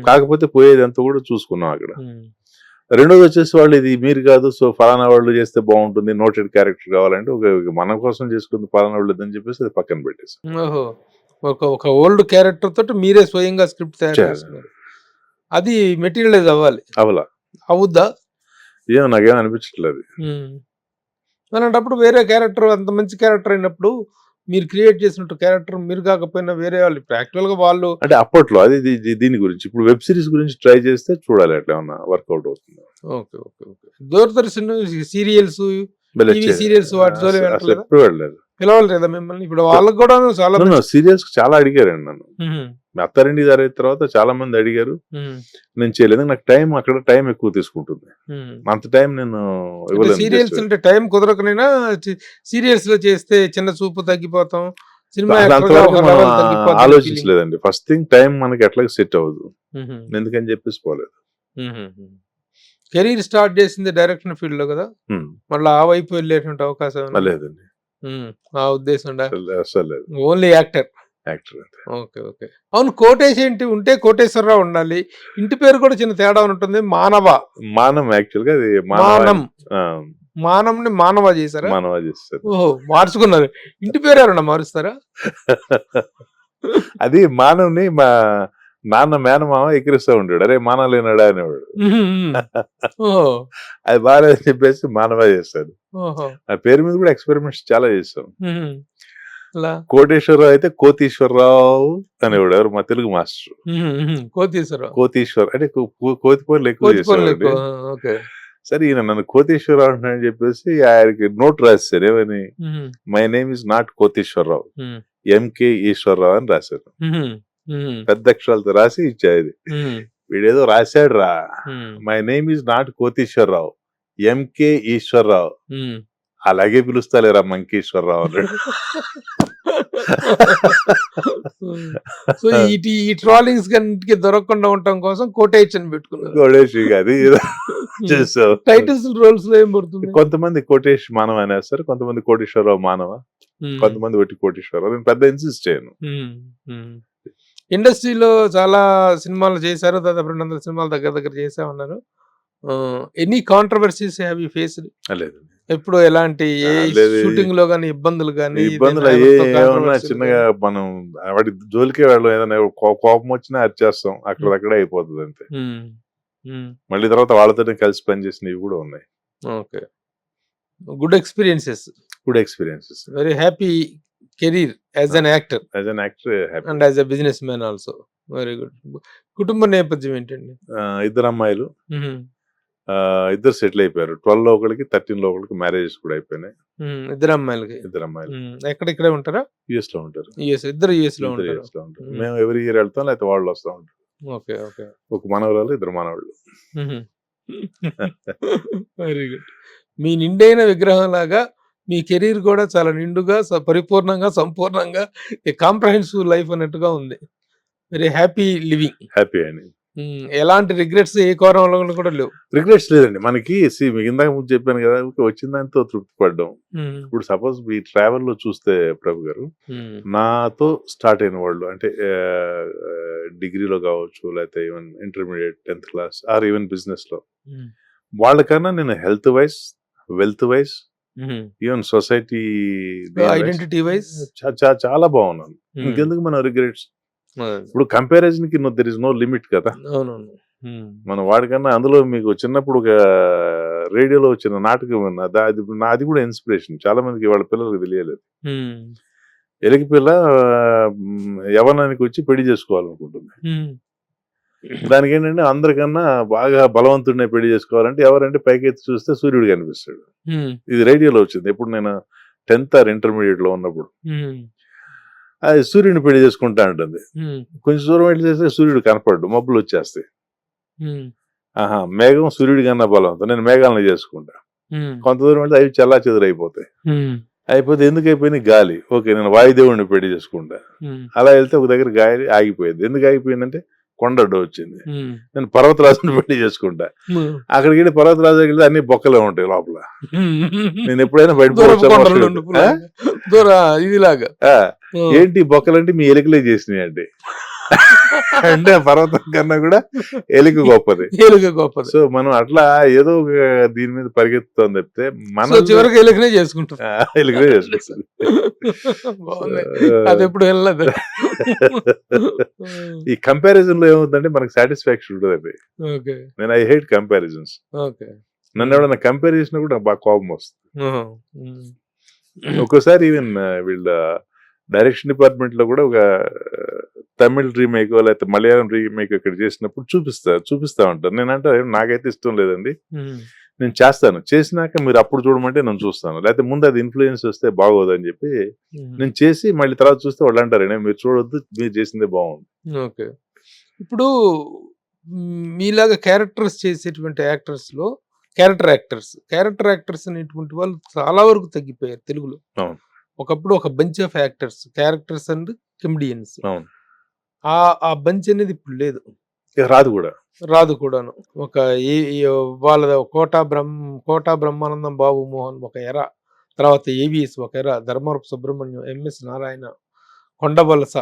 C: కాకపోతే పోయేది అంతా కూడా చూసుకున్నాం అక్కడ. రెండోది వచ్చేసి వాళ్ళు ఇది మీరు కాదు, సో ఫలానా వాళ్ళు చేస్తే బాగుంటుంది, నోటెడ్ క్యారెక్టర్ కావాలంటే ఒక మన కోసం చేసుకుంది ఫలానా వాళ్ళు అని చెప్పేసి అది పక్కన పెట్టేసి,
B: ఒక ఓల్డ్ క్యారెక్టర్ తోటి మీరే స్వయంగా స్క్రిప్ట్ తయారు చేస్తున్నారు. అది మెటీరియలైజ్ అవ్వాలి, అవుద్దా?
C: ఏమో నాకేమో అనిపించట్లేదు.
B: అలాంటప్పుడు వేరే క్యారెక్టర్, అంత మంచి క్యారెక్టర్ అయినప్పుడు మీరు క్రియేట్ చేసినట్టు క్యారెక్టర్ మీరు కాకపోయినా వేరే వాళ్ళు, యాక్చువల్ గా వాళ్ళు
C: అంటే అప్పట్లో అది దీని గురించి. ఇప్పుడు వెబ్ సిరీస్ గురించి ట్రై చేస్తే చూడాలి ఎట్లా ఏమన్నా వర్కౌట్ అవుతుంది.
B: Okay okay okay. Doordarshan serials, serials వాటి
C: ఎప్పుడు వెళ్ళలేదు,
B: పిలవలేదా మిమ్మల్ని? ఇప్పుడు వాళ్ళకి కూడా చాలా
C: సీరియల్స్ చాలా అడిగారండి నన్ను. అత్తారింటి గారి తర్వాత చాలా మంది అడిగారు, నేను చేయలేదు. నాకు అక్కడ టైం ఎక్కువ తీసుకుంటుంది, అంత టైం నేను ఇవ్వలేదు.
B: సీరియల్స్ అంటే టైం కుదరకనైనా సీరియల్స్ లో చేస్తే చిన్న చూపు తగ్గిపోతాం, సినిమా
C: ఆలోచించలేదండి. ఫస్ట్ థింగ్ టైం మనకి ఎట్లా సెట్ అవ్వదు, ఎందుకని చెప్పేసి పోలేదు.
B: కెరీర్ స్టార్ట్ చేసింది డైరెక్షన్ ఫీల్డ్ లో కదా, మళ్ళీ ఆ వైపు వెళ్ళేటువంటి అవకాశం
C: లేదండి,
B: ఆ ఉద్దేశం
C: అసలు
B: ఓన్లీ యాక్టర్. Okay okay. అవును, కోటేష్ ఏంటి ఉంటే కోటేశ్వరరావు ఉండాలి, ఇంటి పేరు కూడా చిన్న తేడా ఉంటుంది,
C: మానం. యాక్చువల్ గా అది
B: మానంని మానవ చేశారా?
C: మానవ చేస్తారు.
B: ఓహో, మార్చుకున్నారు. ఇంటి పేరు ఎవరన్నా మారుస్తారా?
C: అది మానవ్ని మా నాన్న మేనమామ ఎక్కిరిస్తూ ఉంటాడు, అరే మానలేనాడా అనేవాడు.
B: ఓహో
C: అది బాగాలేదని చెప్పేసి మానవా చేస్తాడు.
B: ఓహో
C: ఆ పేరు మీద కూడా ఎక్స్పెరిమెంట్స్ చాలా చేస్తాం.
B: అలా
C: కోటేశ్వరరావు అయితే కోతీశ్వరరావు అనేవాడు, ఎవరు మా తెలుగు మాస్టర్.
B: కోతీశ్వరరావు
C: కోతీశ్వర్ అంటే కోతి పనులు ఎక్కువ చేసేవాడు.
B: ఓకే
C: సరే ఈయన నన్ను కోతేశ్వరరావు అంటానని చెప్పేసి ఆయనకి నోట్ రాశారు, ఏమని, my name is not Koteswararao, MK Eswararao అని రాశారు. పెద్ద అక్షరాలతో రాసి ఇచ్చాది. వీడేదో రాశాడు రా, my name is not Koteswararao, MK Eswararao, అలాగే పిలుస్తాలేరా మంకేశ్వరరావు అన్నాడు.
B: సో ఈ ట్రాలింగ్స్ కన్నిటికి దొరకకుండా ఉండటం కోసం కోటేషన్ పెట్టుకున్నారు.
C: కోటేష్ అది చేసావు.
B: టైటిల్స్ రోల్స్ లో ఏం పడుతుంది?
C: కొంతమంది కోటేష్ మానవ అనేస్తారు, కొంతమంది కోటేశ్వరరావు మానవ, కొంతమంది ఒట్టి కోటేశ్వరరావు. నేను పెద్ద ఇన్సిస్ట్ చేయను.
B: ఇండస్ట్రీలో చాలా సినిమాలు చేశారు, దాదాపు 200 సినిమాలు దగ్గర చేసామన్నారు. Any controversies have you faced?
C: లేదు,
B: ఎప్పుడు ఎలాంటి షూటింగ్ లో గానీ ఇబ్బందులు గానీ?
C: ఇబ్బందులు ఏమన్నా చిన్నగా మనం వాడి జోలికే వెళ్ళం, ఏదైనా కోపం వచ్చినా అరిచేస్తాం, అక్కడక్కడే అయిపోతుంది అంతే. మళ్ళీ తర్వాత వాళ్ళతోనే కలిసి పనిచేసినవి కూడా ఉన్నాయి.
B: Okay, good experiences.
C: Good experiences.
B: Very happy career as an actor and as a business man also. Very good. కుటుంబ నేపథ్యం ఏంటండి?
C: ఇద్దరు అమ్మాయిలు, ఇద్దరు సెటిల్ అయిపోయారు. 12 లో ఒకరికి, 13 లో ఒకరికి మ్యారేజెస్ కూడా అయిపోయినాయి.
B: ఇద్దరు అమ్మాయిలకి?
C: ఇద్దరు అమ్మాయిలు.
B: ఎక్కడెక్కడే ఉంటారా?
C: యుఎస్ లో ఉంటారు.
B: ఇద్దరు యుఎస్ లో ఉంటారు.
C: మేము ఎవరి ఇయర్ వెళ్తాం, లేకపోతే వాళ్ళు వస్తూ ఉంటారు.
B: Okay okay.
C: ఒక మనవరాలు, ఇద్దరు మనవాళ్ళు.
B: Very good. మీ నిండైన విగ్రహం లాగా మీ కెరీర్ కూడా చాలా నిండుగా, పరిపూర్ణంగా, సంపూర్ణంగా కాంప్రహెన్సివ్ లైఫ్ అన్నట్టుగా ఉంది. Very happy living.
C: హ్యాపీ అని
B: ఎలాంటి రిగ్రెట్స్ ఏ కోరంలో కూడా లేవు?
C: రిగ్రెట్స్ లేదండి మనకి. ఇందాక ముందు చెప్పాను కదా, వచ్చిన దాంతో తృప్తి పడ్డాం. ఇప్పుడు సపోజ్ ఈ ట్రావెల్ లో చూస్తే ప్రభు గారు, నాతో స్టార్ట్ అయిన వాళ్ళు అంటే డిగ్రీలో కావచ్చు, లేకపోతే even intermediate 10th class or even business లో, వాళ్ళకన్నా నేను health wise, wealth wise, even society
B: identity wise
C: చాలా బాగున్నాను. ఇంకెందుకు మన రిగ్రెట్స్? ఇప్పుడు కంపారిజన్ కి దెర్ ఇస్ నో లిమిట్ కదా. మనం వాడికన్నా అందులో మీకు చిన్నప్పుడు ఒక రేడియోలో వచ్చిన నాటకం అది కూడా ఇన్స్పిరేషన్. చాలా మందికి వాళ్ళ పిల్లలకు తెలియలేదు. ఎలికి పిల్ల యవనానికి వచ్చి పెళ్లి చేసుకోవాలనుకుంటుంది. దానికి ఏంటంటే అందరికన్నా బాగా బలవంతుడినే పెళ్లి చేసుకోవాలంటే ఎవరంటే పైకెత్తి చూస్తే సూర్యుడు కనిపిస్తాడు. ఇది రేడియోలో వచ్చింది ఎప్పుడు నేను 10th ఆర్ ఇంటర్మీడియట్ లో ఉన్నప్పుడు. అది సూర్యుడిని పెళ్లి చేసుకుంటా ఉంటుంది. కొంచెం దూరం వెళ్ళి చేస్తే సూర్యుడు కనపడ్డు, మబ్బులు వచ్చేస్తాయి. మేఘం సూర్యుడి కన్నా బలవంతం, నేను మేఘాలను చేసుకుంటా. కొంత దూరం వెళ్తే అవి చల్లా చెదురైపోతాయి. అయిపోతే ఎందుకు అయిపోయింది? గాలి. ఓకే, నేను వాయుదేవుడిని పెళ్లి చేసుకుంటా. అలా వెళ్తే ఒక దగ్గర గాలి ఆగిపోయింది. ఎందుకు ఆగిపోయిందంటే కొండ అడ్డు వచ్చింది. నేను పర్వతరాజుని పెళ్లి చేసుకుంటా. అక్కడికి వెళ్ళి పర్వతరాజు వెళ్తే అన్ని బొక్కలే ఉంటాయి లోపల. నేను ఎప్పుడైనా
B: ఇదిలాగా
C: ఏంటి బొక్కలంటే మీ ఎలుకలే చేసినాయి అంటే అంటే పర్వతం కన్నా కూడా ఎలుక గొప్పది. సో మనం అట్లా ఏదో ఒక దీని మీద పరిగెత్తుతాం తప్పితే మనం
B: చివరికి ఎలుకనే చేసుకుంటాం.
C: ఎలుకనే చేసుకుంటాం.
B: అది ఎప్పుడు వెళ్ళదు.
C: ఈ కంపారిజన్ లో ఏమవుతుందంటే మనకి సాటిస్ఫాక్షన్ ఉంటుందండి. నేను ఐ హేట్ కంపారిజన్స్. నన్ను ఎవడన్నా కంపేర్ చేసినా కూడా నాకు బాగా కోపం వస్తుంది. ఒక్కోసారి ఈవెన్ వీళ్ళ డైరెక్షన్ డిపార్ట్మెంట్ లో కూడా ఒక తమిళ్ రీమేక్ లేకపోతే మలయాళం రీమేక్ ఇక్కడ చేసినప్పుడు చూపిస్తా ఉంటారు. నేనంటే నాకైతే ఇష్టం లేదండి, నేను చేస్తాను, చేసినాక మీరు అప్పుడు చూడమంటే నేను చూస్తాను, లేకపోతే ముందు అది ఇన్ఫ్లుయెన్స్ వస్తే బాగోదని చెప్పి నేను చేసి మళ్ళీ తర్వాత చూస్తే వాళ్ళు అంటారు మీరు చూడొద్దు, మీరు చేసిందే బాగుంది.
B: ఓకే. ఇప్పుడు మీలాగా క్యారెక్టర్స్ చేసేటువంటి యాక్టర్స్ లో క్యారెక్టర్ యాక్టర్స్ అనేటువంటి వాళ్ళు చాలా వరకు తగ్గిపోయారు తెలుగులో. ఒకప్పుడు ఒక bunch of actors, characters and comedians, ఆ బంచ్ అనేది ఇప్పుడు లేదు, రాదు కూడాను. ఒక వాళ్ళ కోటా బ్రహ్మానందం, బాబు మోహన్ ఒక ఎర, తర్వాత ఏవిఎస్ ఒక ఎర, ధర్మవరపు సుబ్రహ్మణ్యం, ఎంఎస్ నారాయణ, కొండవలస,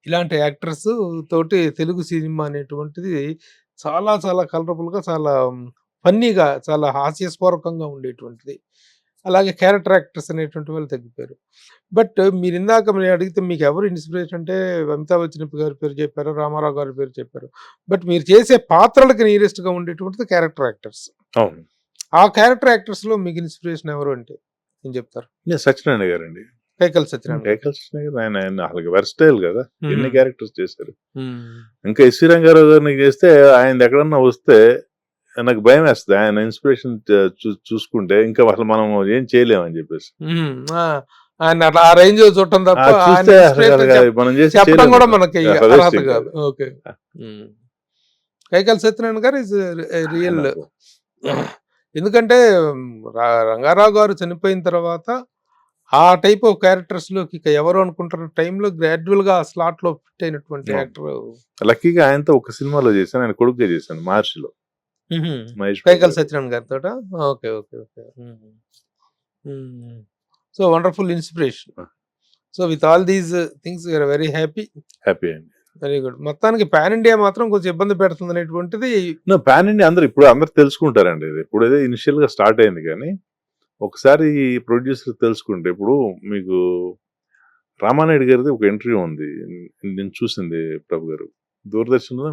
B: ఇలాంటి యాక్టర్స్ తోటి తెలుగు సినిమా అనేటువంటిది చాలా చాలా కలరబుల్ గా, చాలా ఫన్నీగా, చాలా హాస్యస్పూర్వకంగా ఉండేటువంటిది. అలాగే క్యారెక్టర్ యాక్టర్స్ అనేటువంటి వాళ్ళు తగ్గిపోయారు. బట్ మీరు ఇందాక మీరు అడిగితే మీకు ఎవరు ఇన్స్పిరేషన్ అంటే అమితాబ్ బచ్చన్ గారి పేరు చెప్పారు, రామారావు గారి పేరు చెప్పారు. బట్ మీరు చేసే పాత్రలకు నియరెస్ట్గా ఉండేటువంటిది క్యారెక్టర్ యాక్టర్స్.
C: అవును.
B: ఆ క్యారెక్టర్ యాక్టర్స్ లో మీకు ఇన్స్పిరేషన్ ఎవరు అంటే ఏం చెప్తారు?
C: సత్యనారాయణ గారండి.
B: కైకల్ సత్యనారాయణ.
C: కైకల్ సత్యనారాయణ గారు ఆయన అసలు వెర్స్టైల్ కదా, ఎన్ని
B: మ్మ్.
C: క్యారెక్టర్స్ చేశారు.
B: మ్మ్.
C: ఇంకా ఎస్వి రంగారావు గారిని చేస్తే ఆయన ఎక్కడన్నా వస్తే నాకు భయం వేస్తుంది. ఆయన ఇన్స్పిరేషన్ చూసుకుంటే ఇంకా అసలు మనం ఏం చేయలేమని చెప్పేసి
B: మ్మ్. ఆయన అట్లా ఆ రేంజ్ చూడటం తప్ప ఆయన
C: చూస్తే
B: inspiration
C: మనం చేసి
B: చెప్పడం కూడా
C: చేయలేము.
B: మనకి
C: అసలు
B: అర్హత
C: wasting
B: కాదు. ఓకే. కైకల్ సత్యనారాయణ గారు ఇస్ రియల్.
C: నాకు.
B: ఎందుకంటే రంగారావు గారు చనిపోయిన తర్వాత ఆ టైప్ ఆఫ్ క్యారెక్టర్స్ లోకి ఇక ఎవరు అనుకుంటున్న టైంలో గ్రాడ్యువల్ గా ఆ స్లాట్ లో ఫిట్ అయినటువంటి
C: అవును.
B: యాక్టర్
C: లక్కీగా ఆయనతో ఒక సినిమాలో చేశాను, ఆయన కొడుకుగా చేశాను, మహర్షిలో. మహేష్ బాబు
B: కైకల్
C: గారు.
B: సత్యనారాయణ గారితో. Okay okay okay. So wonderful inspiration.
C: Ah.
B: So with all these things you are very happy.
C: Happy అండి.
B: Very good. మొత్తానికి పాన్ ఇండియా మాత్రం కొంచెం ఇబ్బంది పెడుతుంది అనేటువంటిది.
C: పాన్ ఇండియా అందరు తెలుసుకుంటారండి. ఇది ఇప్పుడు ఏదో ఇనిషియల్ గా స్టార్ట్ అయింది, కానీ ఒకసారి ప్రొడ్యూసర్ తెలుసుకుంటే, ఇప్పుడు మీకు రామానాయుడు గారిది ఒక ఇంటర్వ్యూ ఉంది, నేను చూసింది ప్రభు గారు, దూరదర్శన్లో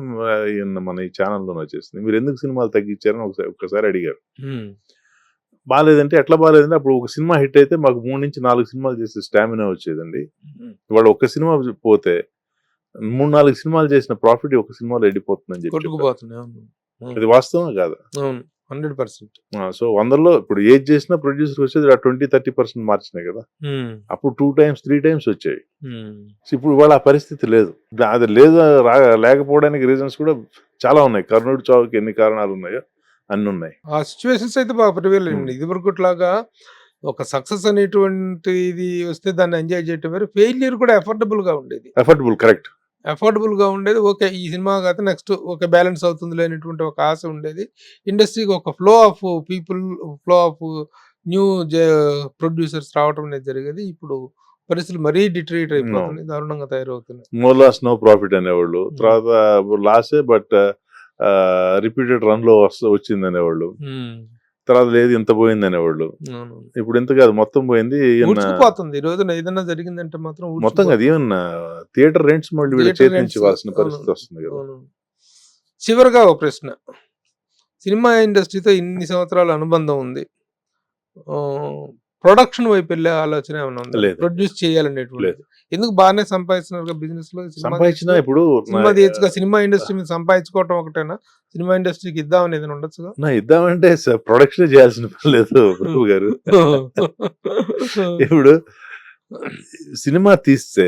C: మన ఈ ఛానల్లో వచ్చేసింది. మీరు ఎందుకు సినిమాలు తగ్గించారని ఒకసారి అడిగారు. బాగాలేదంటే ఎట్లా బాగాలేదంటే, అప్పుడు ఒక సినిమా హిట్ అయితే మాకు 3 నుంచి 4 సినిమాలు చేసే స్టామినా వచ్చేదండి. ఇవాళ ఒక సినిమా పోతే 3-4 సినిమాలు చేసిన ప్రాఫిట్ ఒక సినిమాలో వెళ్ళిపోతుందని చెప్పి చెప్పారు.
B: కొట్టుకుపోతున్నాయి. అవును.
C: అది వాస్తవం కాదా?
B: అవును 100%.
C: సో 100లో ఇప్పుడు ఏది చేసినా ప్రొడ్యూసర్ వచ్చేది 20-30% మార్చినాయి కదా. అప్పుడు 2 times 3 times వచ్చాయి. సో ఇప్పుడు ఇవాళ ఆ పరిస్థితి లేదు. అది లేదు, లేకపోవడానికి రీజన్స్ కూడా చాలా ఉన్నాయి. కర్ణుడి చావుకి ఎన్ని కారణాలు ఉన్నాయో అన్ని ఉన్నాయి.
B: ఆ సిచ్యువేషన్స్ అయితే బాగా ప్రివేల్ అండి. ఇది వరకుట్లాగా ఒక సక్సెస్ అనేటువంటి ఇది వస్తే దాన్ని ఎంజాయ్ చేయటం వేరు. ఫెయిల్యూర్ కూడా అఫోర్డబుల్ గా ఉండేది.
C: Affordable, correct.
B: అఫోర్డబుల్ గా ఉండేది. ఓకే, ఈ సినిమా కాదు నెక్స్ట్ ఓకే బ్యాలెన్స్ అవుతుంది లేనటువంటి ఒక ఆశ ఉండేది. ఇండస్ట్రీకి ఒక flow of people, flow of new producers రావడం అనేది జరిగేది. ఇప్పుడు పరిస్థితులు మరీ డిటరేట్ అయిపోతున్నాయి, దారుణంగా తయారవుతున్నాయి.
C: నో లాస్ నో ప్రాఫిట్ అనేవాళ్ళు, తర్వాత లాసే బట్ రిపీటెడ్ రన్ లో వచ్చింది అనేవాళ్ళు, తర్వాత లేదు ఇంత పోయింది అనేవాళ్ళు. ఇప్పుడు ఇంత కాదు, మొత్తం పోయింది.
B: ఊడ్చుకుపోతుంది. ఈ రోజున ఏదైనా జరిగిందంటే మాత్రం
C: మొత్తం కాదు, ఈవెన్ థియేటర్ రెంట్స్ మళ్ళీ వీళ్ళ చేతి నుంచి ఇవ్వాల్సిన పరిస్థితి వస్తుంది కదా.
B: చివరిగా ఒక ప్రశ్న, సినిమా ఇండస్ట్రీతో ఇన్ని సంవత్సరాల అనుబంధం ఉంది, ప్రొడక్షన్ వైపు వెళ్ళే ఆలోచన ఏమైనా ఉందా?
C: లేదు.
B: ప్రొడ్యూస్ చేయాలనేటువంటి ఎందుకు బాగానే సంపాదిస్తున్నారు బిజినెస్ లో,
C: సంపాదించినా ఇప్పుడు
B: సినిమా తీయచ్చుగా. సినిమా ఇండస్ట్రీ మీద సంపాదించుకోవటం ఒకటేనా, సినిమా ఇండస్ట్రీకి ఇద్దామని ఏదైనా ఉండొచ్చుగా?
C: ఇద్దామంటే ప్రొడక్షన్ చేయాల్సిన పని లేదు ప్రభు గారు. ఇప్పుడు సినిమా తీస్తే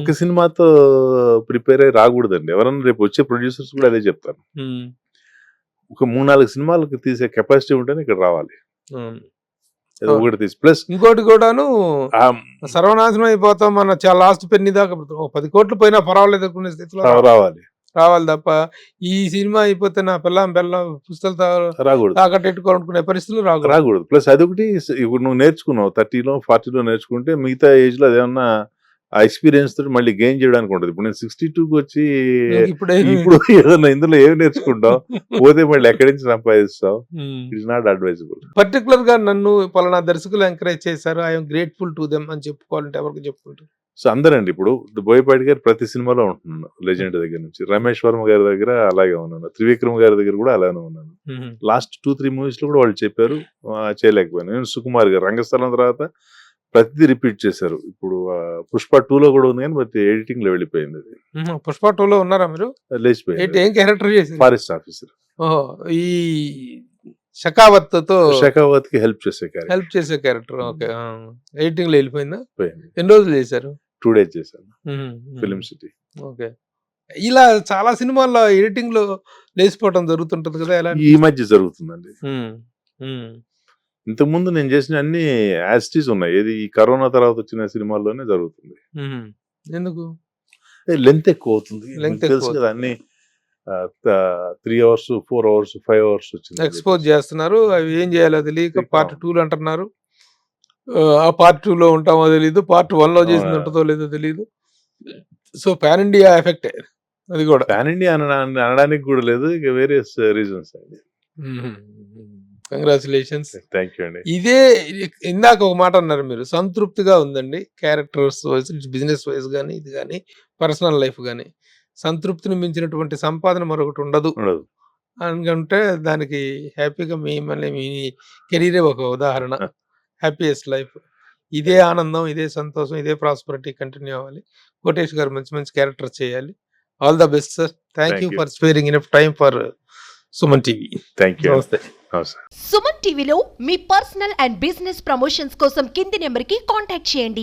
C: ఒక సినిమాతో ప్రిపేర్ అయ్యి రాకూడదండి. ఎవరన్నా రేపు వచ్చే ప్రొడ్యూసర్స్ కూడా అదే చెప్తారు. ఒక 3-4 సినిమాలకు తీసే కెపాసిటీ ఉంటేనే ఇక్కడ రావాలి. ఏదో ఒకటి తీసి ప్లస్
B: ఇంకోటి కూడాను సర్వనాశనం అయిపోతాం మన లాస్ట్ పెన్ని దాకా 10 కోట్లు పోయినా పర్వాలేదు అనుకునే స్థితిలో రావాలి తప్ప ఈ సినిమా అయిపోతే నా పిల్లం పుస్తకాలు
C: రాకూడదు,
B: తాకట్టెట్టుకోవాలనుకునే పరిస్థితులు
C: రాకూడదు. ప్లస్ అదొకటి, ఇప్పుడు నువ్వు నేర్చుకున్నావు 30లో 40లో నేర్చుకుంటే మిగతా ఏజ్ లో అదేమన్నా ఆ ఎక్స్పీరియన్స్ తోటి మళ్ళీ గెయిన్ చేయడానికి ఉంటుంది. ఇప్పుడు నేను 62కి వచ్చి ఇప్పుడు ఏదన్నా ఇందులో ఏమి నేర్చుకుంటావు, పోతే మళ్ళీ ఎక్కడి నుంచి సంపాదిస్తావు? It's not advisable.
B: పర్టికులర్ గా నన్ను పలానా దర్శకులు ఎంకరేజ్ చేశారు, ఐఎమ్ గ్రేట్ఫుల్ టు దెమ్ అని చెప్పుకోవాలంటే ఎవరికి చెప్పుకుంటారు?
C: సో అందరండి, ఇప్పుడు బోయపాటి గారు ప్రతి సినిమాలో ఉంటున్నాను, లెజెండ్ దగ్గర నుంచి రమేష్ వర్మ గారి దగ్గర అలాగే ఉన్నాను, త్రివిక్రమ్ గారి దగ్గర కూడా అలానే ఉన్నాను. లాస్ట్ 2-3 మూవీస్ లో కూడా వాళ్ళు చెప్పారు, చేయలేకపోయాను. నేను సుకుమార్ గారు రంగస్థలం తర్వాత ప్రతిదీ రిపీట్ చేశారు. ఇప్పుడు పుష్ప 2లో కూడా ఉంది, కానీ బట్ ఎడిటింగ్ లో వెళ్ళిపోయింది. అది
B: పుష్ప 2లో ఉన్నారా మీరు?
C: లేచిపోయింది.
B: ఏం క్యారెక్టర్ చేశారు?
C: Forest officer.
B: ఈ షకావత్
C: కి హెల్ప్ చేసే క్యారెక్టర్.
B: ఓకే. ఎడిటింగ్ లో వెళ్ళిపోయిందా?
C: పోయింది.
B: ఎన్ని రోజులు చేశారు?
C: 2 days చేశాను ఫిలిం సిటీ.
B: ఓకే. ఇలా చాలా సినిమాల్లో ఎడిటింగ్ లో లేచిపోవడం జరుగుతుంటది కదా, ఎలా?
C: ఈ మధ్య జరుగుతుందండి. ఇంతకుముందు నేను చేసిన అన్ని యాస్టీస్ ఉన్నాయి. ఏది ఈ కరోనా తర్వాత వచ్చిన సినిమాల్లోనే జరుగుతుంది.
B: ఎందుకు?
C: లెంత్ ఎక్కువ అవుతుంది, తెలుసు కదా. అన్ని 3 hours 4 hours 5 hours వచ్చింది.
B: ఎక్స్పోజ్ చేస్తున్నారు, అవి ఏం చేయాలో తెలియక పార్ట్ 2 అంటున్నారు. ఆ పార్ట్ 2లో ఉంటామో తెలీదు, పార్ట్ 1లో చేసింది ఉంటుందో లేదో తెలీదు. సో పాన్ ఇండియా ఎఫెక్ట్ అది కూడా.
C: పాన్ ఇండియా అనడానికి కూడా లేదు, ఇక వేరియస్ రీజన్స్ అండి.
B: కంగ్రాచులేషన్స్.
C: థ్యాంక్ యూ అండి.
B: ఇదే ఇందాక ఒక మాట అన్నారు మీరు, సంతృప్తిగా ఉందండి. క్యారెక్టర్స్ వైజ్, బిజినెస్ వైజ్ గానీ, ఇది గానీ, పర్సనల్ లైఫ్ గానీ, సంతృప్తిని మించినటువంటి సంపాదన మరొకటి ఉండదు
C: ఉండదు.
B: అనుకుంటే దానికి హ్యాపీగా మళ్ళీ మీ కెరీరే ఒక ఉదాహరణ. Happiest life. ఇదే ఆనందం, ఇదే సంతోషం, ఇదే ప్రాస్పరిటీ కంటిన్యూ అవ్వాలి. కోటేష్ గారు మంచి మంచి క్యారెక్టర్ చేయాలి. All the best sir. Thank
C: Thank
B: you
C: you.
B: For sparing enough time for Suman TV.
C: Thank you.
B: నమస్తే.
D: సుమన్ టీవీలో మీ పర్సనల్ అండ్ బిజినెస్ ప్రమోషన్స్ కోసం కింది నెంబర్కి కాంటాక్ట్ చేయండి.